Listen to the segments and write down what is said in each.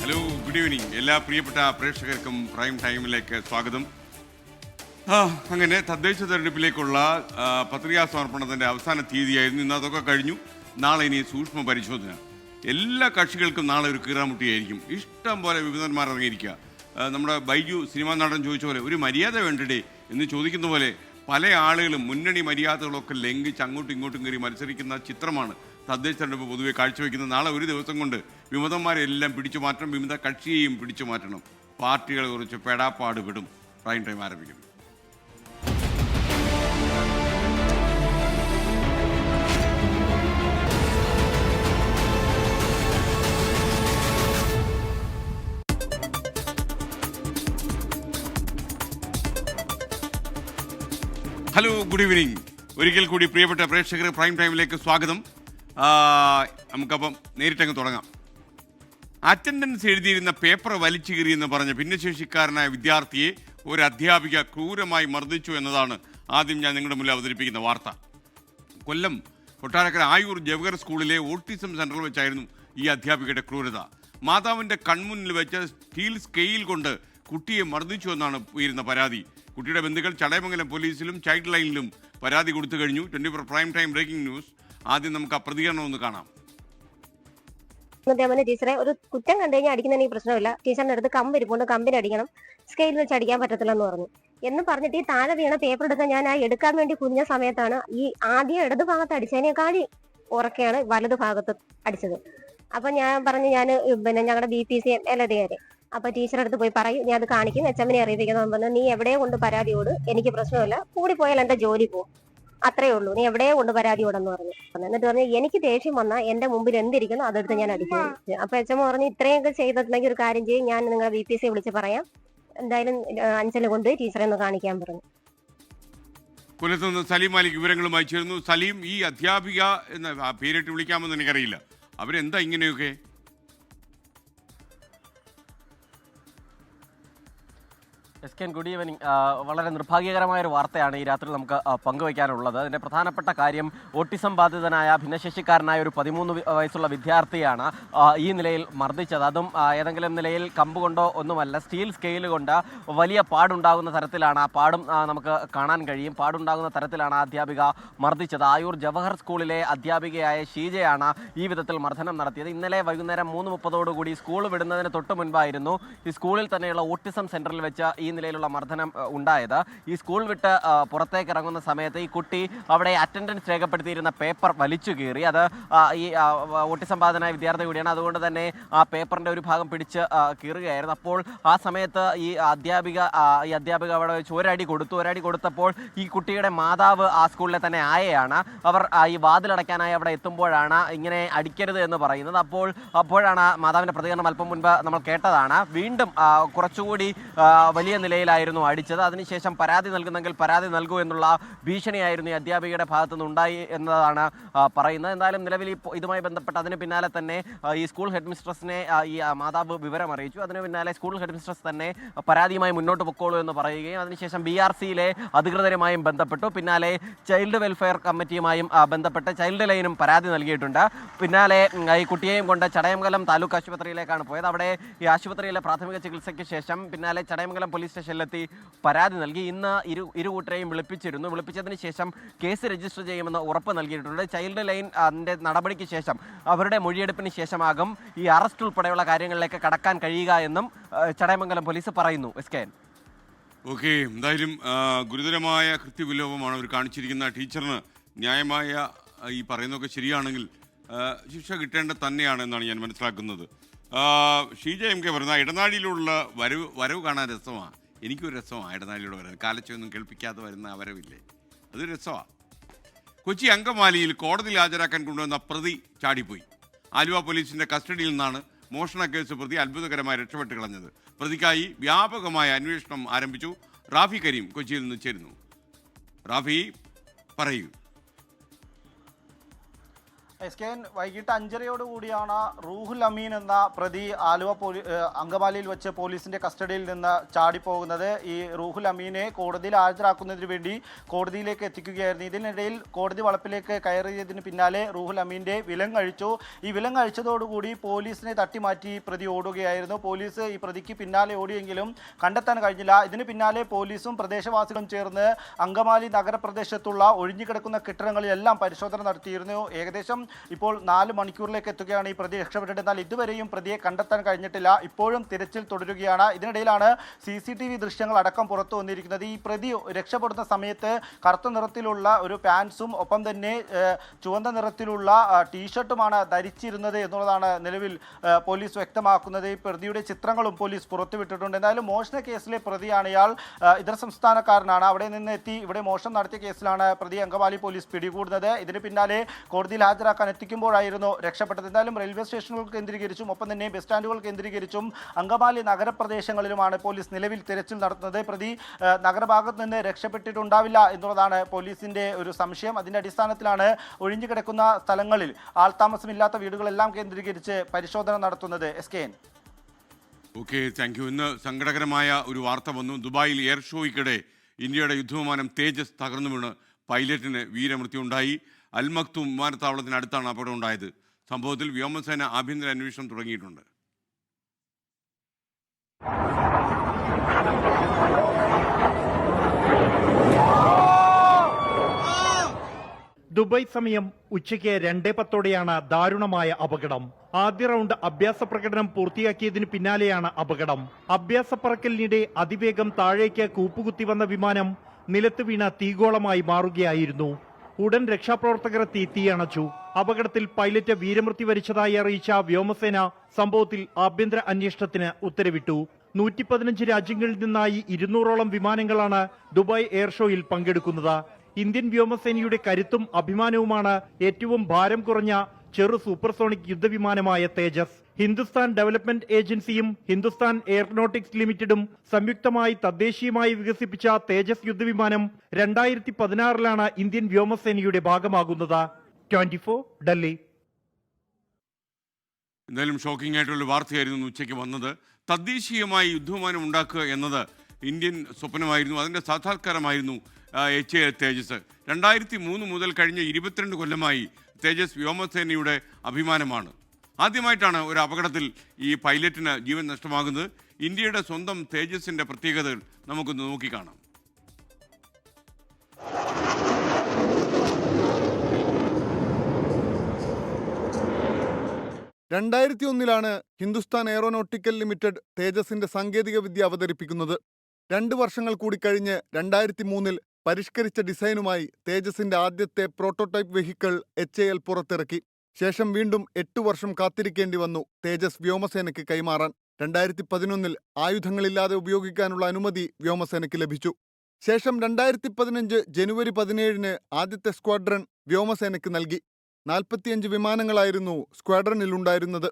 Hello, good evening. എല്ലാ പ്രിയപ്പെട്ട പ്രേക്ഷകർക്കും പ്രൈം ടൈമിലേക്ക് സ്വാഗതം. അങ്ങനെ തദ്ദേശ തെരഞ്ഞെടുപ്പിലേക്കുള്ള പത്രികാ സമർപ്പണത്തിൻ്റെ അവസാന തീയതിയായിരുന്നു. ഇന്ന് അതൊക്കെ കഴിഞ്ഞു. നാളെ ഇനി സൂക്ഷ്മ പരിശോധന. എല്ലാ കക്ഷികൾക്കും നാളെ ഒരു കീറാമുട്ടിയായിരിക്കും. ഇഷ്ടം പോലെ വിമതന്മാർ ഇറങ്ങിയിരിക്കുക. നമ്മുടെ ബൈജു സിനിമാ നടൻ ചോദിച്ച പോലെ ഒരു മര്യാദ വേണ്ടേ എന്ന് ചോദിക്കുന്ന പോലെ പല ആളുകളും മുന്നണി മര്യാദകളൊക്കെ ലംഘിച്ച് അങ്ങോട്ടും ഇങ്ങോട്ടും കയറി മത്സരിക്കുന്ന ചിത്രമാണ് തദ്ദേശ തെരഞ്ഞെടുപ്പ് പൊതുവെ കാഴ്ചവെക്കുന്നത്. നാളെ ഒരു ദിവസം കൊണ്ട് വിമതന്മാരെല്ലാം പിടിച്ചു മാറ്റണം, വിമത കക്ഷിയെയും പിടിച്ചു മാറ്റണം. പാർട്ടികളെ കുറിച്ച് പെടാപ്പാട് വിടും. പ്രൈം ടൈം ആരംഭിക്കുന്നു. Hello, good evening. ഒരിക്കൽ കൂടി പ്രിയപ്പെട്ട പ്രേക്ഷകർ പ്രൈം ടൈമിലേക്ക് സ്വാഗതം. നമുക്കപ്പം നേരിട്ടങ്ങ് തുടങ്ങാം. അറ്റൻഡൻസ് എഴുതിയിരുന്ന പേപ്പർ വലിച്ചു കീറിയെന്ന് പറഞ്ഞ ഭിന്നശേഷിക്കാരനായ വിദ്യാർത്ഥിയെ ഒരു അധ്യാപിക ക്രൂരമായി മർദ്ദിച്ചു എന്നതാണ് ആദ്യം ഞാൻ നിങ്ങളുടെ മുന്നിൽ അവതരിപ്പിക്കുന്ന വാർത്ത. കൊല്ലം കൊട്ടാരക്കര ആയൂർ ജവഹർ സ്കൂളിലെ ഓട്ടിസം സെന്ററിൽ വെച്ചായിരുന്നു ഈ അധ്യാപികയുടെ ക്രൂരത. മാതാവിൻ്റെ കൺമുന്നിൽ വെച്ച് സ്റ്റീൽ സ്കെയിൽ കൊണ്ട് കുട്ടിയെ മർദ്ദിച്ചു എന്നാണ് ഉയരുന്ന പരാതി. കുട്ടിയുടെ ബന്ധുക്കൾ ചടയമംഗലം പോലീസിലും ചൈൽഡ് ലൈനിലും പരാതി കൊടുത്തു കഴിഞ്ഞു. 24 പ്രൈം ടൈം ബ്രേക്കിംഗ് ന്യൂസ്. ആദ്യം നമുക്ക് ആ പ്രതികരണം ഒന്ന് കാണാം. ടീച്ചറെ ഒരു കുറ്റം കണ്ടു കഴിഞ്ഞാൽ അടിക്കുന്നതിന് പ്രശ്നമില്ല, ടീച്ചറിന്റെ അടുത്ത് കമ്പ് ഇരിപ്പുണ്ട്, കമ്പിന് അടിക്കണം, സ്കെയിൽ വെച്ച് അടിക്കാൻ പറ്റത്തില്ലെന്ന് പറഞ്ഞു. എന്ന് പറഞ്ഞിട്ട് ഈ താഴെ വീണ പേപ്പർ എടുക്കാൻ ഞാൻ എടുക്കാൻ വേണ്ടി കുഞ്ഞ സമയത്താണ് ഈ ആദ്യം ഇടത് ഭാഗത്ത് അടിച്ചതിനേക്കാൾ ഉറക്കെയാണ് വലത് ഭാഗത്ത് അടിച്ചത്. അപ്പൊ ഞാൻ പറഞ്ഞു, ഞാൻ ഞങ്ങളുടെ BPC മേലധികാരി, അപ്പൊ ടീച്ചറെ അടുത്ത് പോയി പറയും, ഞാൻ അത് കാണിക്കും, HM അറിയിപ്പിക്കണം പറഞ്ഞു. നീ എവിടെയോ കൊണ്ട് പരാതിയോട്, എനിക്ക് പ്രശ്നമില്ല, കൂടിപ്പോയാൽ എന്റെ ജോലി പോകും, അത്രേ ഉള്ളൂ, നീ എവിടെയോ കൊണ്ട് പരാതിയോടെന്ന് പറഞ്ഞു. എന്നിട്ട് പറഞ്ഞു എനിക്ക് ദേഷ്യം വന്നാൽ എന്റെ മുമ്പിൽ എന്തിരിക്കുന്നു അതെടുത്ത് ഞാൻ അടിക്കും. അപ്പൊ HM പറഞ്ഞു, ഇത്രയൊക്കെ ചെയ്തിട്ടുണ്ടെങ്കിൽ ഒരു കാര്യം ചെയ്യും, ഞാൻ നിങ്ങളെ BPC വിളിച്ച് പറയാം, എന്തായാലും അഞ്ചല് കൊണ്ട് ടീച്ചറെ ഒന്ന് കാണിക്കാൻ പറഞ്ഞു. കൊല്ലത്ത് നിന്ന് സലീം മാലിക് വിവരങ്ങളുമായി ചേർന്നു. സലീം, ഈ അധ്യാപിക എന്ന പേരിട്ട് വിളിക്കാമെന്ന് എനിക്കറിയില്ല, അവരെന്താ ഇങ്ങനെയൊക്കെ? Good evening. വളരെ നിർഭാഗ്യകരമായ ഒരു വാർത്തയാണ് ഈ രാത്രി നമുക്ക് പങ്കുവയ്ക്കാനുള്ളത്. അതിൻ്റെ പ്രധാനപ്പെട്ട കാര്യം ഓട്ടിസം ബാധിതനായ ഭിന്നശേഷിക്കാരനായ ഒരു 13 വയസ്സുള്ള വിദ്യാർത്ഥിയാണ് ഈ നിലയിൽ മർദ്ദിച്ചത്. അതും ഏതെങ്കിലും നിലയിൽ കമ്പ് കൊണ്ടോ ഒന്നുമല്ല, സ്റ്റീൽ സ്കെയിൽ കൊണ്ട് വലിയ പാടുണ്ടാകുന്ന തരത്തിലാണ്, ആ പാടും നമുക്ക് കാണാൻ കഴിയും, പാടുണ്ടാകുന്ന തരത്തിലാണ് ആ അധ്യാപിക മർദ്ദിച്ചത്. ആയൂർ ജവഹർ സ്കൂളിലെ അധ്യാപികയായ ഷീജയാണ് ഈ വിധത്തിൽ മർദ്ദനം നടത്തിയത്. ഇന്നലെ വൈകുന്നേരം 3:30 സ്കൂൾ വിടുന്നതിന് തൊട്ട് മുൻപായിരുന്നു ഈ സ്കൂളിൽ തന്നെയുള്ള ഓട്ടിസം സെന്ററിൽ വെച്ച് ഈ നിലയിലുള്ള മർദ്ദനം ഉണ്ടായത്. ഈ സ്കൂൾ വിട്ട് പുറത്തേക്ക് ഇറങ്ങുന്ന സമയത്ത് ഈ കുട്ടി അവിടെ അറ്റൻഡൻസ് രേഖപ്പെടുത്തിയിരുന്ന പേപ്പർ വലിച്ചു കീറി. അത് ഈ ഓട്ടിസം ബാധിതനായ വിദ്യാർത്ഥി കൂടിയാണ്, അതുകൊണ്ട് തന്നെ ആ പേപ്പറിൻ്റെ ഒരു ഭാഗം പിടിച്ച് കീറുകയായിരുന്നു. അപ്പോൾ ആ സമയത്ത് ഈ അധ്യാപിക അവിടെ വെച്ച് ഒരടി കൊടുത്തപ്പോൾ ഈ കുട്ടിയുടെ മാതാവ് ആ സ്കൂളിലെ തന്നെ ആയയാണ്. അവർ ഈ വാതിലടയ്ക്കാനായി അവിടെ എത്തുമ്പോഴാണ് ഇങ്ങനെ അടിക്കരുത് എന്ന് പറയുന്നത്. അപ്പോഴാണ് മാതാവിൻ്റെ പ്രതികരണം അല്പം മുൻപ് നമ്മൾ കേട്ടതാണ്. വീണ്ടും കുറച്ചുകൂടി വലിയ നിലയിലായിരുന്നു അടിച്ചത്. അതിനുശേഷം പരാതി നൽകുന്നെങ്കിൽ പരാതി നൽകൂ എന്നുള്ള ഭീഷണിയായിരുന്നു ഈ അധ്യാപികയുടെ ഭാഗത്തുനിന്ന് ഉണ്ടായി എന്നതാണ് പറയുന്നത്. എന്തായാലും നിലവിൽ ഇതുമായി ബന്ധപ്പെട്ട് അതിന് പിന്നാലെ തന്നെ ഈ സ്കൂൾ ഹെഡ് മിസ്ട്രസിനെ ഈ മാതാവ് വിവരം അറിയിച്ചു. അതിന് പിന്നാലെ സ്കൂൾ ഹെഡ് മിസ്ട്രസ് തന്നെ പരാതിയുമായി മുന്നോട്ട് പൊക്കോളൂ എന്ന് പറയുകയും അതിനുശേഷം BRCയിലെ അധികൃതരുമായും ബന്ധപ്പെട്ടു. പിന്നാലെ ചൈൽഡ് വെൽഫെയർ കമ്മിറ്റിയുമായും ബന്ധപ്പെട്ട് ചൈൽഡ് ലൈനും പരാതി നൽകിയിട്ടുണ്ട്. പിന്നാലെ ഈ കുട്ടിയെയും കൊണ്ട് ചടയമംഗലം താലൂക്ക് ആശുപത്രിയിലേക്കാണ് പോയത്. അവിടെ ഈ ആശുപത്രിയിലെ പ്രാഥമിക ചികിത്സയ്ക്ക് ശേഷം പിന്നാലെ ചടയമംഗലം പോലീസ് സ്റ്റേഷനിലെത്തി പരാതി നൽകി. ഇന്ന് ഇരുകൂട്ടരെയും വിളിപ്പിച്ചതിന് ശേഷം കേസ് രജിസ്റ്റർ ചെയ്യുമെന്ന് ഉറപ്പ് നൽകിയിട്ടുണ്ട്. ചൈൽഡ് ലൈൻ നടപടിക്ക് ശേഷം അവരുടെ മൊഴിയെടുപ്പിന് ശേഷമാകും ഈ അറസ്റ്റ് ഉൾപ്പെടെയുള്ള കാര്യങ്ങളിലേക്ക് കടക്കാൻ കഴിയുക എന്നും ചടയമംഗലം പോലീസ് പറയുന്നു. ഓക്കെ, എന്തായാലും ഗുരുതരമായ കൃത്യവിലോപമാണ് അവർ കാണിച്ചിരിക്കുന്ന. ടീച്ചറിന് ന്യായമായ ഈ പറയുന്നതൊക്കെ ശരിയാണെങ്കിൽ ശിക്ഷ കിട്ടേണ്ടത് തന്നെയാണ് എന്നാണ് ഞാൻ മനസ്സിലാക്കുന്നത്. ഷീജ MK പറയുന്ന ഇടനാഴിയിലുള്ള വരവ് കാണാൻ രസമാണ്. എനിക്കൊരു രസമാണ് ഇടനാഴിയിലൂടെ വരുന്നത്. കാലച്ചൊന്നും കേൾപ്പിക്കാതെ വരുന്ന വരവില്ലേ, അതൊരു രസമാണ്. കൊച്ചി അങ്കമാലിയിൽ കോടതിയിൽ ഹാജരാക്കാൻ കൊണ്ടുവന്ന പ്രതി ചാടിപ്പോയി. ആലുവ പോലീസിന്റെ കസ്റ്റഡിയിൽ നിന്നാണ് മോഷണ കേസ് പ്രതി അത്ഭുതകരമായി രക്ഷപ്പെട്ട് കളഞ്ഞത്. പ്രതിക്കായി വ്യാപകമായ അന്വേഷണം ആരംഭിച്ചു. റാഫി കരീം കൊച്ചിയിൽ നിന്ന് ചേരുന്നു. റാഫി, പറയൂ. SKN വൈകിട്ട് 5:30 കൂടിയാണ് റൂഹുൽ അമീൻ എന്ന പ്രതി ആലുവ അങ്കമാലിയിൽ വെച്ച് പോലീസിന്റെ കസ്റ്റഡിയിൽ നിന്ന് ചാടിപ്പോകുന്നത്. ഈ റൂഹുൽ അമീനെ കോടതിയിൽ ഹാജരാക്കുന്നതിന് വേണ്ടി കോടതിയിലേക്ക് എത്തിക്കുകയായിരുന്നു. ഇതിനിടയിൽ കോടതി വളപ്പിലേക്ക് കയറിയതിന് പിന്നാലെ റൂഹുൽ അമീന്റെ വിലങ്ങഴിച്ചു. ഈ വിലങ്ങഴിച്ചതോടുകൂടി പോലീസിനെ തട്ടിമാറ്റി പ്രതി ഓടുകയായിരുന്നു. പോലീസ് ഈ പ്രതിക്ക് പിന്നാലെ ഓടിയെങ്കിലും കണ്ടെത്താൻ കഴിഞ്ഞില്ല. ഇതിന് പിന്നാലെ പോലീസും പ്രദേശവാസികളും ചേർന്ന് അങ്കമാലി നഗരപ്രദേശത്തുള്ള ഒഴിഞ്ഞുകിടക്കുന്ന കെട്ടിടങ്ങളിലെല്ലാം പരിശോധന നടത്തിയിരുന്നു. ഏകദേശം ഇപ്പോൾ 4 മണിക്കൂറിലേക്ക് എത്തുകയാണ് ഈ പ്രതി രക്ഷപ്പെട്ടിട്ട്. എന്നാൽ ഇതുവരെയും പ്രതിയെ കണ്ടെത്താൻ കഴിഞ്ഞിട്ടില്ല. ഇപ്പോഴും തിരച്ചിൽ തുടരുകയാണ്. ഇതിനിടയിലാണ് CCTV ദൃശ്യങ്ങൾ അടക്കം പുറത്തു വന്നിരിക്കുന്നത്. ഈ പ്രതി രക്ഷപ്പെടുന്ന സമയത്ത് കറുത്ത നിറത്തിലുള്ള ഒരു പാൻസും ഒപ്പം തന്നെ ചുവന്ന നിറത്തിലുള്ള ടീഷർട്ടുമാണ് ധരിച്ചിരുന്നത് എന്നുള്ളതാണ് നിലവിൽ പോലീസ് വ്യക്തമാക്കുന്നത്. ഈ പ്രതിയുടെ ചിത്രങ്ങളും പോലീസ് പുറത്തുവിട്ടിട്ടുണ്ട്. എന്തായാലും മോഷണ കേസിലെ പ്രതിയാണ് ഇയാൾ. ഇതര സംസ്ഥാനക്കാരനാണ്. അവിടെ നിന്ന് എത്തി ഇവിടെ മോഷണം നടത്തിയ കേസിലാണ് പ്രതി അങ്കമാലി പോലീസ് പിടികൂടുന്നത്. ഇതിന് പിന്നാലെ കോടതിയിൽ ഹാജരാക്കാൻ എത്തിക്കുമ്പോഴായിരുന്നു രക്ഷപ്പെട്ടത്. എന്തായാലും റെയിൽവേ സ്റ്റേഷനുകൾ കേന്ദ്രീകരിച്ചും ഒപ്പം തന്നെ ബസ് സ്റ്റാൻഡുകൾ കേന്ദ്രീകരിച്ചും അങ്കമാലി നഗരപ്രദേശങ്ങളിലുമാണ് പോലീസ് നിലവിൽ തിരച്ചിൽ നടത്തുന്നത്. പ്രതി നഗരഭാഗത്ത് നിന്ന് രക്ഷപ്പെട്ടിട്ടുണ്ടാവില്ല എന്നുള്ളതാണ് പോലീസിന്റെ ഒരു സംശയം. അതിന്റെ അടിസ്ഥാനത്തിലാണ് ഒഴിഞ്ഞുകിടക്കുന്ന സ്ഥലങ്ങളിൽ ആൾതാമസമില്ലാത്ത വീടുകളെല്ലാം കേന്ദ്രീകരിച്ച് പരിശോധന നടത്തുന്നത്. SKN. Okay, thank you. ഇന്ന് സങ്കടകരമായ ഒരു വാർത്ത വന്നു. ദുബായിൽ എയർ ഷോയ്ക്കിടെ ഇന്ത്യയുടെ യുദ്ധവിമാനം തേജസ് തകർന്നു വീണ് പൈലറ്റിന് വീരമൃത്യുണ്ടായി. അൽ മക്തൂം വിമാനത്താവളത്തിനടുത്താണ് അപകടം ഉണ്ടായത്. സംഭവത്തിൽ വ്യോമസേന ആഭ്യന്തര അന്വേഷണം തുടങ്ങിയിട്ടുണ്ട്. ദുബായ് സമയം ഉച്ചയ്ക്ക് 2:10 ദാരുണമായ അപകടം. ആദ്യ റൗണ്ട് അഭ്യാസ പ്രകടനം പൂർത്തിയാക്കിയതിന് പിന്നാലെയാണ് അപകടം. അഭ്യാസ പറക്കലിനിടെ അതിവേഗം താഴേക്ക് കൂപ്പുകുത്തി വന്ന വിമാനം നിലത്ത് വീണ തീഗോളമായി മാറുകയായിരുന്നു. ഉടൻ രക്ഷാപ്രവർത്തകരെത്തി തീയണച്ചു. അപകടത്തിൽ പൈലറ്റ് വീരമൃത്യു വരിച്ചതായി അറിയിച്ച വ്യോമസേന സംഭവത്തിൽ ആഭ്യന്തര അന്വേഷണത്തിന് ഉത്തരവിട്ടു. 115 രാജ്യങ്ങളിൽ നിന്നായി 200ഓളം വിമാനങ്ങളാണ് ദുബായ് എയർ ഷോയിൽ പങ്കെടുക്കുന്നത്. ഇന്ത്യൻ വ്യോമസേനയുടെ കരുത്തും അഭിമാനവുമാണ് ഏറ്റവും ഭാരം കുറഞ്ഞ ചെറു സൂപ്പർസോണിക് യുദ്ധവിമാനമായ തേജസ്. ഹിന്ദുസ്ഥാൻ ഡെവലപ്മെന്റ് ഏജൻസിയും ഹിന്ദുസ്ഥാൻ എയറോനോട്ടിക്സ് ലിമിറ്റഡും സംയുക്തമായി തദ്ദേശീയമായി വികസിപ്പിച്ച തേജസ് യുദ്ധവിമാനം 2016 ഇന്ത്യൻ വ്യോമസേനയുടെ ഭാഗമാകുന്നത്. 24 ഡൽഹി. എന്തായാലും ഷോക്കിംഗ് ആയിട്ടുള്ള വാർത്തയായിരുന്നു ഉച്ചയ്ക്ക് വന്നത്. തദ്ദേശീയമായി യുദ്ധവിമാനം ഉണ്ടാക്കുക എന്നത് ഇന്ത്യൻ സ്വപ്നമായിരുന്നു. അതിൻ്റെ സാക്ഷാത്കാരമായിരുന്നു HAL തേജസ്. 2003 മുതൽ കഴിഞ്ഞ 22 കൊല്ലമായി തേജസ് വ്യോമസേനയുടെ അഭിമാനമാണ്. ആദ്യമായിട്ടാണ് ഒരു അപകടത്തിൽ ഈ പൈലറ്റിന് ജീവൻ നഷ്ടമാകുന്നത്. ഇന്ത്യയുടെ സ്വന്തം തേജസിന്റെ പ്രത്യേകതകൾ നമുക്കൊന്ന് നോക്കിക്കാണാം. ാണ് ഹിന്ദുസ്ഥാൻ എയറോനോട്ടിക്കൽ ലിമിറ്റഡ് തേജസിന്റെ സാങ്കേതിക വിദ്യ അവതരിപ്പിക്കുന്നത്. 2 വർഷങ്ങൾ കൂടി കഴിഞ്ഞ് 2003 പരിഷ്കരിച്ച ഡിസൈനുമായി തേജസിന്റെ ആദ്യത്തെ പ്രോട്ടോടൈപ്പ് വെഹിക്കിൾ HAL പുറത്തിറക്കി. ശേഷം വീണ്ടും 8 വർഷം കാത്തിരിക്കേണ്ടി വന്നു തേജസ് വ്യോമസേനയ്ക്ക് കൈമാറാൻ. 2011 ആയുധങ്ങളില്ലാതെ ഉപയോഗിക്കാനുള്ള അനുമതി വ്യോമസേനയ്ക്ക് ലഭിച്ചു. ശേഷം 2015 ജനുവരി 17 ആദ്യത്തെ സ്ക്വാഡ്രൺ വ്യോമസേനയ്ക്ക് നൽകി. 45 വിമാനങ്ങളായിരുന്നു സ്ക്വാഡ്രണിലുണ്ടായിരുന്നത്.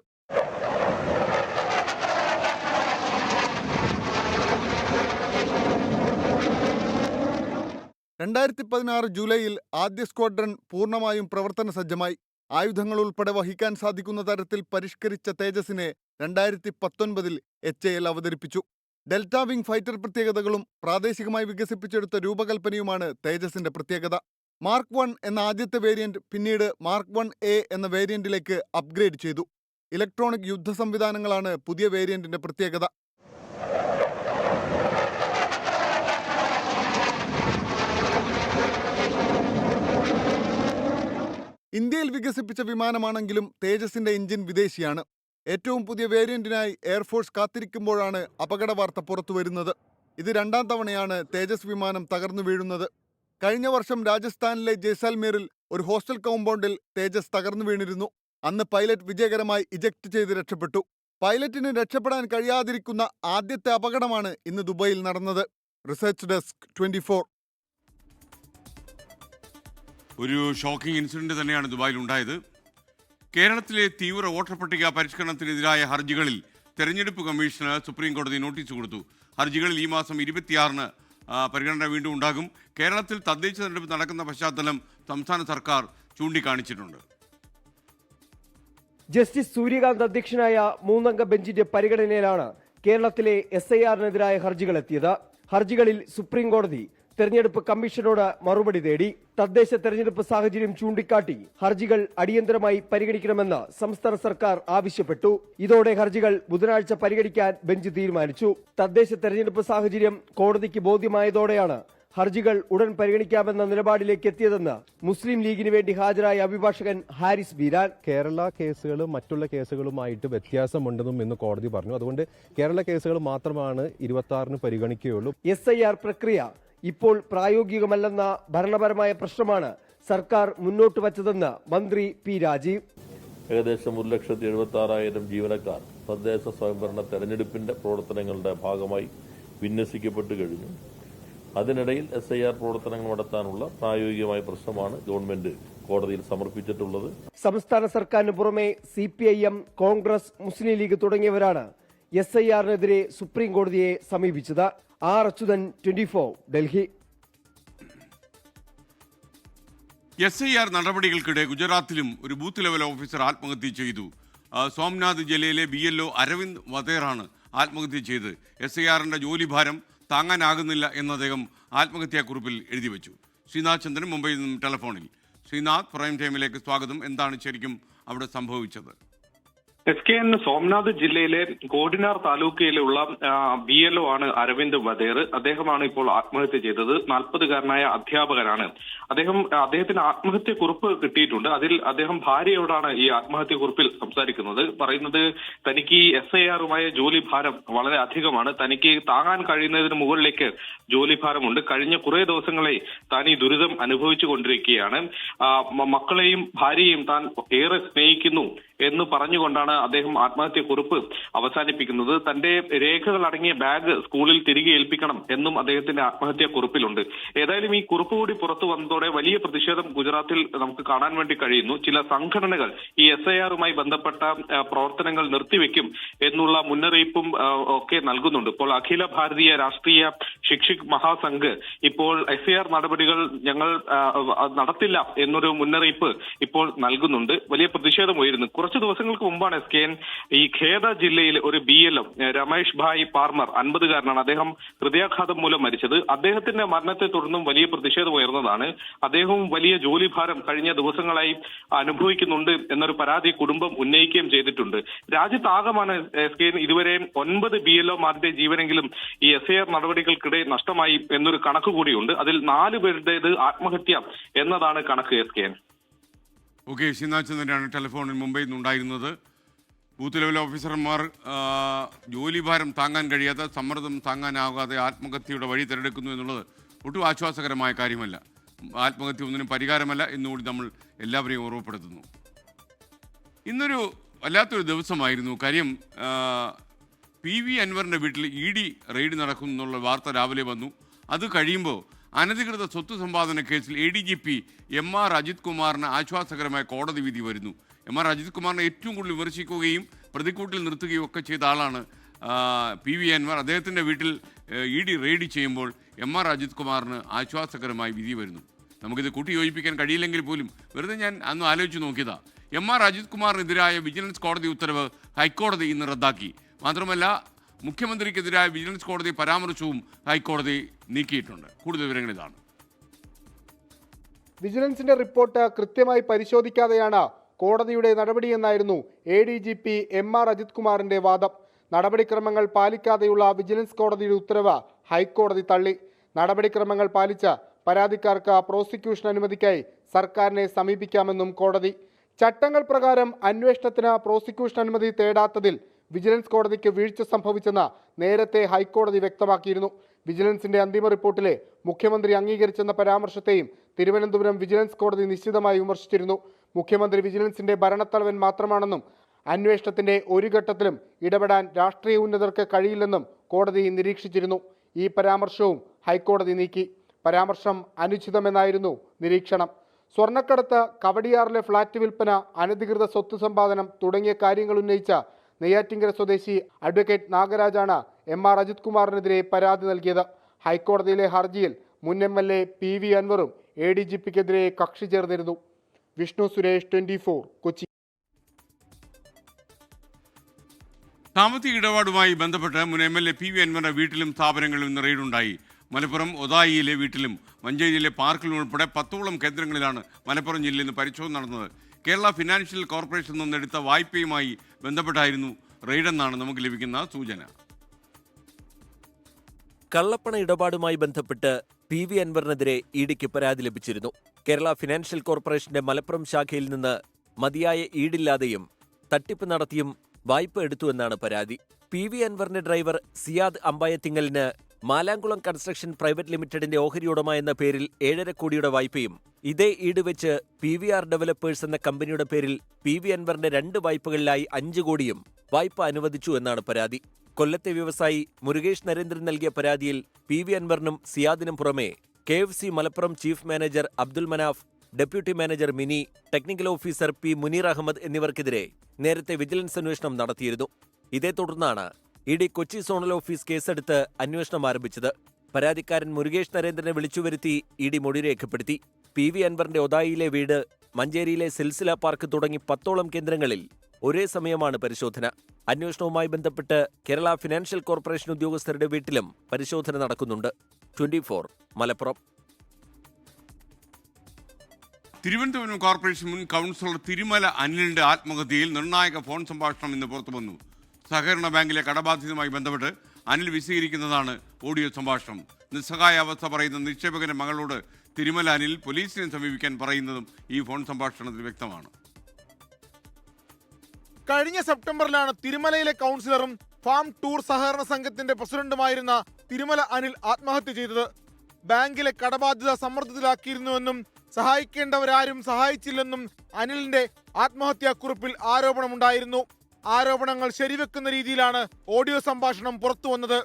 2016 ജൂലൈയിൽ ആദ്യ സ്ക്വാഡ്രൺ പൂർണ്ണമായും പ്രവർത്തന സജ്ജമായി. ആയുധങ്ങൾ ഉൾപ്പെടെ വഹിക്കാൻ സാധിക്കുന്ന തരത്തിൽ പരിഷ്കരിച്ച തേജസിനെ 2019 HAL അവതരിപ്പിച്ചു. ഡെൽറ്റ വിംഗ് ഫൈറ്റർ പ്രത്യേകതകളും പ്രാദേശികമായി വികസിപ്പിച്ചെടുത്ത രൂപകൽപ്പനയുമാണ് തേജസിന്റെ പ്രത്യേകത. മാർക്ക് 1 എന്ന ആദ്യത്തെ വേരിയന്റ് പിന്നീട് മാർക്ക് 1A എന്ന വേരിയന്റിലേക്ക് അപ്ഗ്രേഡ് ചെയ്തു. ഇലക്ട്രോണിക് യുദ്ധ സംവിധാനങ്ങളാണ് പുതിയ വേരിയന്റിന്റെ പ്രത്യേകത. ഇന്ത്യയിൽ വികസിപ്പിച്ച വിമാനമാണെങ്കിലും തേജസിന്റെ എഞ്ചിൻ വിദേശിയാണ്. ഏറ്റവും പുതിയ വേരിയന്റിനായി എയർഫോഴ്സ് കാത്തിരിക്കുമ്പോഴാണ് അപകട വാർത്ത പുറത്തുവരുന്നത്. ഇത് 2ാം തവണയാണ് തേജസ് വിമാനം തകർന്നു വീഴുന്നത്. കഴിഞ്ഞ വർഷം രാജസ്ഥാനിലെ ജയ്സാൽമീറിൽ ഒരു ഹോസ്റ്റൽ കോമ്പൗണ്ടിൽ തേജസ് തകർന്നു വീണിരുന്നു. അന്ന് പൈലറ്റ് വിജയകരമായി ഇജക്ട് ചെയ്ത് രക്ഷപ്പെട്ടു. പൈലറ്റിന് രക്ഷപ്പെടാൻ കഴിയാതിരിക്കുന്ന ആദ്യത്തെ അപകടമാണ് ഇന്ന് ദുബായിൽ നടന്നത്. Research desk 24. ഒരു ഷോക്കിംഗ് ഇൻസിഡന്റ് തന്നെയാണ് ദുബായിൽ ഉണ്ടായത്. കേരളത്തിലെ തീവ്ര വോട്ടർ പട്ടിക പരിഷ്കരണത്തിനെതിരായ ഹർജികളിൽ തെരഞ്ഞെടുപ്പ് കമ്മീഷന് സുപ്രീം കോടതി നോട്ടീസ് കൊടുത്തു. ഹർജികളിൽ ഈ മാസം 26 പരിഗണന വീണ്ടും ഉണ്ടാകും. കേരളത്തിൽ തദ്ദേശ തെരഞ്ഞെടുപ്പ് നടക്കുന്ന പശ്ചാത്തലം സംസ്ഥാന സർക്കാർ ചൂണ്ടിക്കാണിച്ചിട്ടുണ്ട്. ജസ്റ്റിസ് സൂര്യകാന്ത് അധ്യക്ഷനായ 3-അംഗ ബെഞ്ചിന്റെ പരിഗണനയിലാണ് കേരളത്തിലെ SIR-നെതിരായ ഹർജികൾ എത്തിയത്. ഹർജികളിൽ സുപ്രീം കോടതി തെരഞ്ഞെടുപ്പ് കമ്മീഷനോട് മറുപടി തേടി. തദ്ദേശ തെരഞ്ഞെടുപ്പ് സാഹചര്യം ചൂണ്ടിക്കാട്ടി ഹർജികൾ അടിയന്തരമായി പരിഗണിക്കണമെന്ന് സംസ്ഥാന സർക്കാർ ആവശ്യപ്പെട്ടു. ഇതോടെ ഹർജികൾ ബുധനാഴ്ച പരിഗണിക്കാൻ ബെഞ്ച് തീരുമാനിച്ചു. തദ്ദേശ തെരഞ്ഞെടുപ്പ് സാഹചര്യം കോടതിക്ക് ബോധ്യമായതോടെയാണ് ഹർജികൾ ഉടൻ പരിഗണിക്കാമെന്ന നിലപാടിലേക്ക് എത്തിയതെന്ന് മുസ്ലിം ലീഗിന് വേണ്ടി ഹാജരായ അഭിഭാഷകൻ ഹാരിസ് ബീരാൻ. കേരള കേസുകൾ മറ്റുള്ള കേസുകളുമായിട്ട് വ്യത്യാസമുണ്ടെന്നും ഇന്ന് കോടതി പറഞ്ഞു. അതുകൊണ്ട് കേരള കേസുകൾ മാത്രമാണ് 26-ന് പരിഗണിക്കുകയുള്ളൂ. SIR പ്രക്രിയ ഇപ്പോൾ പ്രായോഗികമല്ലെന്ന ഭരണപരമായ പ്രശ്നമാണ് സർക്കാർ മുന്നോട്ട് വച്ചതെന്ന് മന്ത്രി പി രാജീവ്. ഏകദേശം 1,76,000 ജീവനക്കാർ തദ്ദേശ സ്വയംഭരണ തെരഞ്ഞെടുപ്പിന്റെ പ്രവർത്തനങ്ങളുടെ ഭാഗമായി വിന്യസിക്കപ്പെട്ടു കഴിഞ്ഞു. അതിനിടയിൽ SIR പ്രവർത്തനങ്ങൾ നടത്താനുള്ള പ്രായോഗികമായ പ്രശ്നമാണ് ഗവൺമെന്റ് കോടതിയിൽ സമർപ്പിച്ചിട്ടുള്ളത്. സംസ്ഥാന സർക്കാരിന് പുറമെ CPIM, കോൺഗ്രസ്, മുസ്ലിം ലീഗ് തുടങ്ങിയവരാണ് SIR-നെതിരെ സുപ്രീം കോടതിയെ സമീപിച്ചത്. R. അച്യുതൻ, 24, ഡൽഹി. SIR നടപടികൾക്കിടെ ഗുജറാത്തിലും ഒരു ബൂത്ത് ലെവൽ ഓഫീസർ ആത്മഹത്യ ചെയ്തു. സോംനാഥ് ജില്ലയിലെ BLO അരവിന്ദ് വധേറാണ് ആത്മഹത്യ ചെയ്ത്. SIR-ന്റെ ജോലിഭാരം താങ്ങാനാകുന്നില്ല എന്ന് അദ്ദേഹം ആത്മഹത്യാക്കുറിപ്പിൽ എഴുതി വെച്ചു. ശ്രീനാഥ് ചന്ദ്രൻ മുംബൈയിൽ നിന്നും ടെലിഫോണിൽ. ശ്രീനാഥ്, പ്രൈം ടൈമിലേക്ക് സ്വാഗതം. എന്താണ് ശരിക്കും അവിടെ സംഭവിച്ചത്? SKN സോംനാഥ് ജില്ലയിലെ കോഡിനാർ താലൂക്കിലുള്ള BLO ആണ് അരവിന്ദ് വധേർ. അദ്ദേഹമാണ് ഇപ്പോൾ ആത്മഹത്യ ചെയ്തത്. 40-കാരനായ അധ്യാപകനാണ് അദ്ദേഹത്തിന് ആത്മഹത്യ കുറിപ്പ് കിട്ടിയിട്ടുണ്ട്. അതിൽ അദ്ദേഹം ഭാര്യയോടാണ് ഈ ആത്മഹത്യ കുറിപ്പിൽ സംസാരിക്കുന്നത്. പറയുന്നത് തനിക്ക് ഈ SIR-ുമായ ജോലിഭാരം വളരെ അധികമാണ്, തനിക്ക് താങ്ങാൻ കഴിയുന്നതിന് മുകളിലേക്ക് ജോലിഭാരമുണ്ട്. കഴിഞ്ഞ കുറെ ദിവസങ്ങളെ താൻ ഈ ദുരിതം അനുഭവിച്ചു കൊണ്ടിരിക്കുകയാണ്. മക്കളെയും ഭാര്യയെയും താൻ ഏറെ സ്നേഹിക്കുന്നു എന്ന് പറഞ്ഞുകൊണ്ടാണ് അദ്ദേഹം ആത്മഹത്യ കുറിപ്പ് അവസാനിപ്പിക്കുന്നത്. തന്റെ രേഖകൾ അടങ്ങിയ ബാഗ് സ്കൂളിൽ തിരികെ ഏൽപ്പിക്കണം എന്നും അദ്ദേഹത്തിന്റെ ആത്മഹത്യാ കുറിപ്പിലുണ്ട്. ഏതായാലും ഈ കുറിപ്പ് കൂടി പുറത്തു വന്നതോടെ വലിയ പ്രതിഷേധം ഗുജറാത്തിൽ നമുക്ക് കാണാൻ വേണ്ടി കഴിയുന്നു. ചില സംഘടനകൾ ഈ SIR-ുമായി ബന്ധപ്പെട്ട പ്രവർത്തനങ്ങൾ നിർത്തിവെക്കും എന്നുള്ള മുന്നറിയിപ്പും ഒക്കെ നൽകുന്നുണ്ട്. ഇപ്പോൾ അഖില ഭാരതീയ രാഷ്ട്രീയ ശിക്ഷക് മഹാസംഘ് ഇപ്പോൾ SIR നടപടികൾ ഞങ്ങൾ നടത്തില്ല എന്നൊരു മുന്നറിയിപ്പ് ഇപ്പോൾ നൽകുന്നുണ്ട്. വലിയ പ്രതിഷേധം ഉയരുന്നു. കുറച്ച് ദിവസങ്ങൾക്ക് മുമ്പാണ് SKN ഈ ഖേദ ജില്ലയിൽ ഒരു BLO രമേഷ് ഭായ് പാർമർ 50-കാരനാണ്. അദ്ദേഹം ഹൃദയാഘാതം മൂലം മരിച്ചത്. അദ്ദേഹത്തിന്റെ മരണത്തെ തുടർന്നും വലിയ പ്രതിഷേധം ഉയർന്നതാണ്. അദ്ദേഹവും വലിയ ജോലിഭാരം കഴിഞ്ഞ ദിവസങ്ങളായി അനുഭവിക്കുന്നുണ്ട് എന്നൊരു പരാതി കുടുംബം ഉന്നയിക്കുകയും ചെയ്തിട്ടുണ്ട്. രാജ്യത്താകമാണ് SKN ഇതുവരെ 9 BLO-മാരുടെ ജീവനെങ്കിലും ഈ SIR നടപടികൾക്കിടെ നഷ്ടമായി എന്നൊരു കണക്ക് കൂടിയുണ്ട്. അതിൽ 4 പേരുടേത് ആത്മഹത്യ എന്നതാണ് കണക്ക്. SKN. ഓക്കെ, ശ്രീനാഥ് ചന്ദ്രനാണ് ടെലിഫോണിൽ മുംബൈയിൽ നിന്നുണ്ടായിരുന്നത്. ബൂത്ത് ലെവൽ ഓഫീസർമാർ ജോലിഭാരം താങ്ങാൻ കഴിയാതെ, സമ്മർദ്ദം താങ്ങാനാകാതെ ആത്മഹത്യയുടെ വഴി തിരഞ്ഞെടുക്കുന്നു എന്നുള്ളത് ഒട്ടും ആശ്വാസകരമായ കാര്യമല്ല. ആത്മഹത്യ ഒന്നിനും പരിഹാരമല്ല എന്നുകൂടി നമ്മൾ എല്ലാവരെയും ഓർമ്മപ്പെടുത്തുന്നു. ഇന്നൊരു വല്ലാത്തൊരു ദിവസമായിരുന്നു. കാര്യം PV അൻവറിൻ്റെ വീട്ടിൽ ED റെയ്ഡ് നടക്കുന്നു എന്നുള്ള വാർത്ത രാവിലെ വന്നു. അത് കഴിയുമ്പോൾ അനധികൃത സ്വത്ത് സമ്പാദന കേസിൽ ADGP MR അജിത് കുമാറിന് ആശ്വാസകരമായ കോടതി വിധി വരുന്നു. MR അജിത് കുമാറിനെ ഏറ്റവും കൂടുതൽ വിമർശിക്കുകയും പ്രതിക്കൂട്ടിൽ നിർത്തുകയും ഒക്കെ ചെയ്ത ആളാണ് PV അൻവർ. അദ്ദേഹത്തിൻ്റെ വീട്ടിൽ ED റെയ്ഡ് ചെയ്യുമ്പോൾ MR അജിത് കുമാറിന് ആശ്വാസകരമായി വിധി വരുന്നു. നമുക്കിത് കൂട്ടിയോജിപ്പിക്കാൻ കഴിയില്ലെങ്കിൽ പോലും വെറുതെ ഞാൻ അന്ന് ആലോചിച്ച് നോക്കിയതാ. MR അജിത് കുമാറിനെതിരായ വിജിലൻസ് കോടതി ഉത്തരവ് ഹൈക്കോടതി ഇന്ന് റദ്ദാക്കി. മാത്രമല്ല, മുഖ്യമന്ത്രിക്കെതിരായ വിജിലൻസ് കോടതി പരാമർശവും ഹൈക്കോടതി നീക്കിയിട്ടുണ്ട്. കൂടുതൽ വിവരങ്ങൾ ഇതാണ്. വിജിലൻസിന്റെ റിപ്പോർട്ട് കൃത്യമായി പരിശോധിക്കാതെയാണ് കോടതിയുടെ നടപടിയെന്നായിരുന്നു ADGP MR അജിത് കുമാറിന്റെ വാദം. നടപടിക്രമങ്ങൾ പാലിക്കാതെയുള്ള വിജിലൻസ് കോടതിയുടെ ഉത്തരവ് ഹൈക്കോടതി തള്ളി. നടപടിക്രമങ്ങൾ പാലിച്ച പരാതിക്കാർക്ക് പ്രോസിക്യൂഷൻ അനുമതിക്കായി സർക്കാരിനെ സമീപിക്കാമെന്നും കോടതി. ചട്ടങ്ങൾ പ്രകാരം അന്വേഷണത്തിന് പ്രോസിക്യൂഷൻ അനുമതി തേടാത്തതിൽ വിജിലൻസ് കോടതിക്ക് വീഴ്ച സംഭവിച്ചെന്ന് നേരത്തെ ഹൈക്കോടതി വ്യക്തമാക്കിയിരുന്നു. വിജിലൻസിന്റെ അന്തിമ റിപ്പോർട്ടിലെ മുഖ്യമന്ത്രി അംഗീകരിച്ചെന്ന പരാമർശത്തെയും തിരുവനന്തപുരം വിജിലൻസ് കോടതി നിശ്ചിതമായി വിമർശിച്ചിരുന്നു. മുഖ്യമന്ത്രി വിജിലൻസിന്റെ ഭരണത്തലവൻ മാത്രമാണെന്നും അന്വേഷണത്തിന്റെ ഒരു ഘട്ടത്തിലും ഇടപെടാൻ രാഷ്ട്രീയ ഉന്നതർക്ക് കഴിയില്ലെന്നും കോടതി നിരീക്ഷിച്ചിരുന്നു. ഈ പരാമർശവും ഹൈക്കോടതി നീക്കി. പരാമർശം അനുചിതമെന്നായിരുന്നു നിരീക്ഷണം. സ്വർണ്ണക്കടത്ത്, കവടിയാറിലെ ഫ്ളാറ്റ് വിൽപ്പന, അനധികൃത സ്വത്ത് സമ്പാദനം തുടങ്ങിയ കാര്യങ്ങൾ ഉന്നയിച്ച നെയ്യാറ്റിങ്കര സ്വദേശി അഡ്വക്കേറ്റ് നാഗരാജാണ് MR അജിത് കുമാറിനെതിരെ പരാതി നൽകിയത്. ഹൈക്കോടതിയിലെ ഹർജിയിൽ മുൻ MLA PV അൻവറും ADGPക്കെതിരെ കക്ഷി ചേർന്നിരുന്നു. വിഷ്ണു സുരേഷ്, 24, കൊച്ചി. സാമ്പത്തിക ഇടപാടുമായി ബന്ധപ്പെട്ട് മുൻ MLA PV അൻവറിന്റെ വീട്ടിലും സ്ഥാപനങ്ങളിലും ഇന്ന് റെയ്ഡുണ്ടായി. മലപ്പുറം ഒതായിയിലെ വീട്ടിലും മഞ്ചേരിയിലെ പാർക്കിലും ഉൾപ്പെടെ 10ഓളം കേന്ദ്രങ്ങളിലാണ് മലപ്പുറം ജില്ലയിൽ നിന്ന് പരിശോധന നടന്നത്. കേരള ഫിനാൻഷ്യൽ കോർപ്പറേഷൻ നിന്നെടുത്ത വായ്പയുമായി ബന്ധപ്പെട്ടായിരുന്നു റെയ്ഡെന്നാണ് നമുക്ക് ലഭിക്കുന്ന സൂചന. കള്ളപ്പണ ഇടപാടുമായി ബന്ധപ്പെട്ട് PV അൻവറിനെതിരെ ഇഡിക്ക് പരാതി ലഭിച്ചിരുന്നു. കേരള ഫിനാൻഷ്യൽ കോർപ്പറേഷന്റെ മലപ്പുറം ശാഖയിൽ നിന്ന് മതിയായ ഈടില്ലാതെയും തട്ടിപ്പ് നടത്തിയും വായ്പ എടുത്തുവെന്നാണ് പരാതി. PV അൻവറിന്റെ ഡ്രൈവർ സിയാദ് അമ്പായത്തിങ്ങലിന് മാലാംകുളം കൺസ്ട്രക്ഷൻ പ്രൈവറ്റ് ലിമിറ്റഡിന്റെ ഓഹരി ഉടമ എന്ന പേരിൽ 7.5 കോടിയുടെ വായ്പയും ഇതേ ഈട് വെച്ച് PVR ഡെവലപ്പേഴ്സ് എന്ന കമ്പനിയുടെ പേരിൽ PV അൻവറിന്റെ 2 വായ്പകളിലായി 5 കോടിയും വായ്പ അനുവദിച്ചു എന്നാണ് പരാതി. കൊല്ലത്തെ വ്യവസായി മുരുകേഷ് നരേന്ദ്രൻ നൽകിയ പരാതിയിൽ PV അൻവറിനും സിയാദിനും പുറമെ KFC Malappuram chief manager Abdul Manaf, deputy manager Mini, technical officer P Muneer Ahmed എന്നിവർക്കെതിരെ നേരത്തെ വിജിലൻസ് അന്വേഷണം നടത്തിയിരുന്നു. ഇതേ തുടർന്നാണ് ഇഡി കൊച്ചി സോണൽ ഓഫീസ് കേസെടുത്ത് അന്വേഷണം ആരംഭിച്ചത്. പരാതിക്കാരൻ മുരുകേഷ് നരേന്ദ്രനെ വിളിച്ചുവരുത്തി ഇഡി മൊഴി രേഖപ്പെടുത്തി. PV അൻവറിന്റെ ഒതായിയിലെ വീട്, മഞ്ചേരിയിലെ സിൽസില പാർക്ക് തുടങ്ങി 10ഓളം കേന്ദ്രങ്ങളിൽ ഒരേ സമയമാണ് പരിശോധന. അന്വേഷണവുമായി ബന്ധപ്പെട്ട് കേരള ഫിനാൻഷ്യൽ കോർപ്പറേഷൻ ഉദ്യോഗസ്ഥരുടെ വീട്ടിലും പരിശോധന നടക്കുന്നുണ്ട്. 24 മലപ്പുറം. തിരുവനന്തപുരം കോർപ്പറേഷൻ മുൻ കൗൺസിലർ തിരുമല അനിലിന്റെ ആത്മഹത്യയിൽ നിർണായക ഫോൺ സംഭാഷണം ഇന്ന് പുറത്തുവന്നു. സഹകരണ ബാങ്കിലെ കടബാധ്യതയുമായി ബന്ധപ്പെട്ട് അനിൽ വിശദീകരിക്കുന്നതാണ് ഓഡിയോ സംഭാഷണം. നിസ്സഹായ അവസ്ഥ പറയുന്ന നിക്ഷേപകന്റെ മകളോട് തിരുമല അനിൽ പോലീസിനെ സമീപിക്കാൻ പറയുന്നതും ഈ ഫോൺ സംഭാഷണത്തിൽ വ്യക്തമാണ്. കഴിഞ്ഞ സെപ്റ്റംബറിലാണ് തിരുമലയിലെ കൗൺസിലറും ഫാം ടൂർ സഹകരണ സംഘത്തിന്റെ പ്രസിഡന്റുമായിരുന്ന തിരുമല അനിൽ ആത്മഹത്യ ചെയ്തത്. ബാങ്കിലെ കടബാധ്യത സമ്മർദ്ദത്തിലാക്കിയിരുന്നുവെന്നും സഹായിക്കേണ്ടവരാരും സഹായിച്ചില്ലെന്നും അനിലിന്റെ ആത്മഹത്യാക്കുറിപ്പിൽ ആരോപണമുണ്ടായിരുന്നു. ആരോപണങ്ങൾ ശരിവെക്കുന്ന രീതിയിലാണ് ഓഡിയോ സംഭാഷണം പുറത്തു വന്നത്.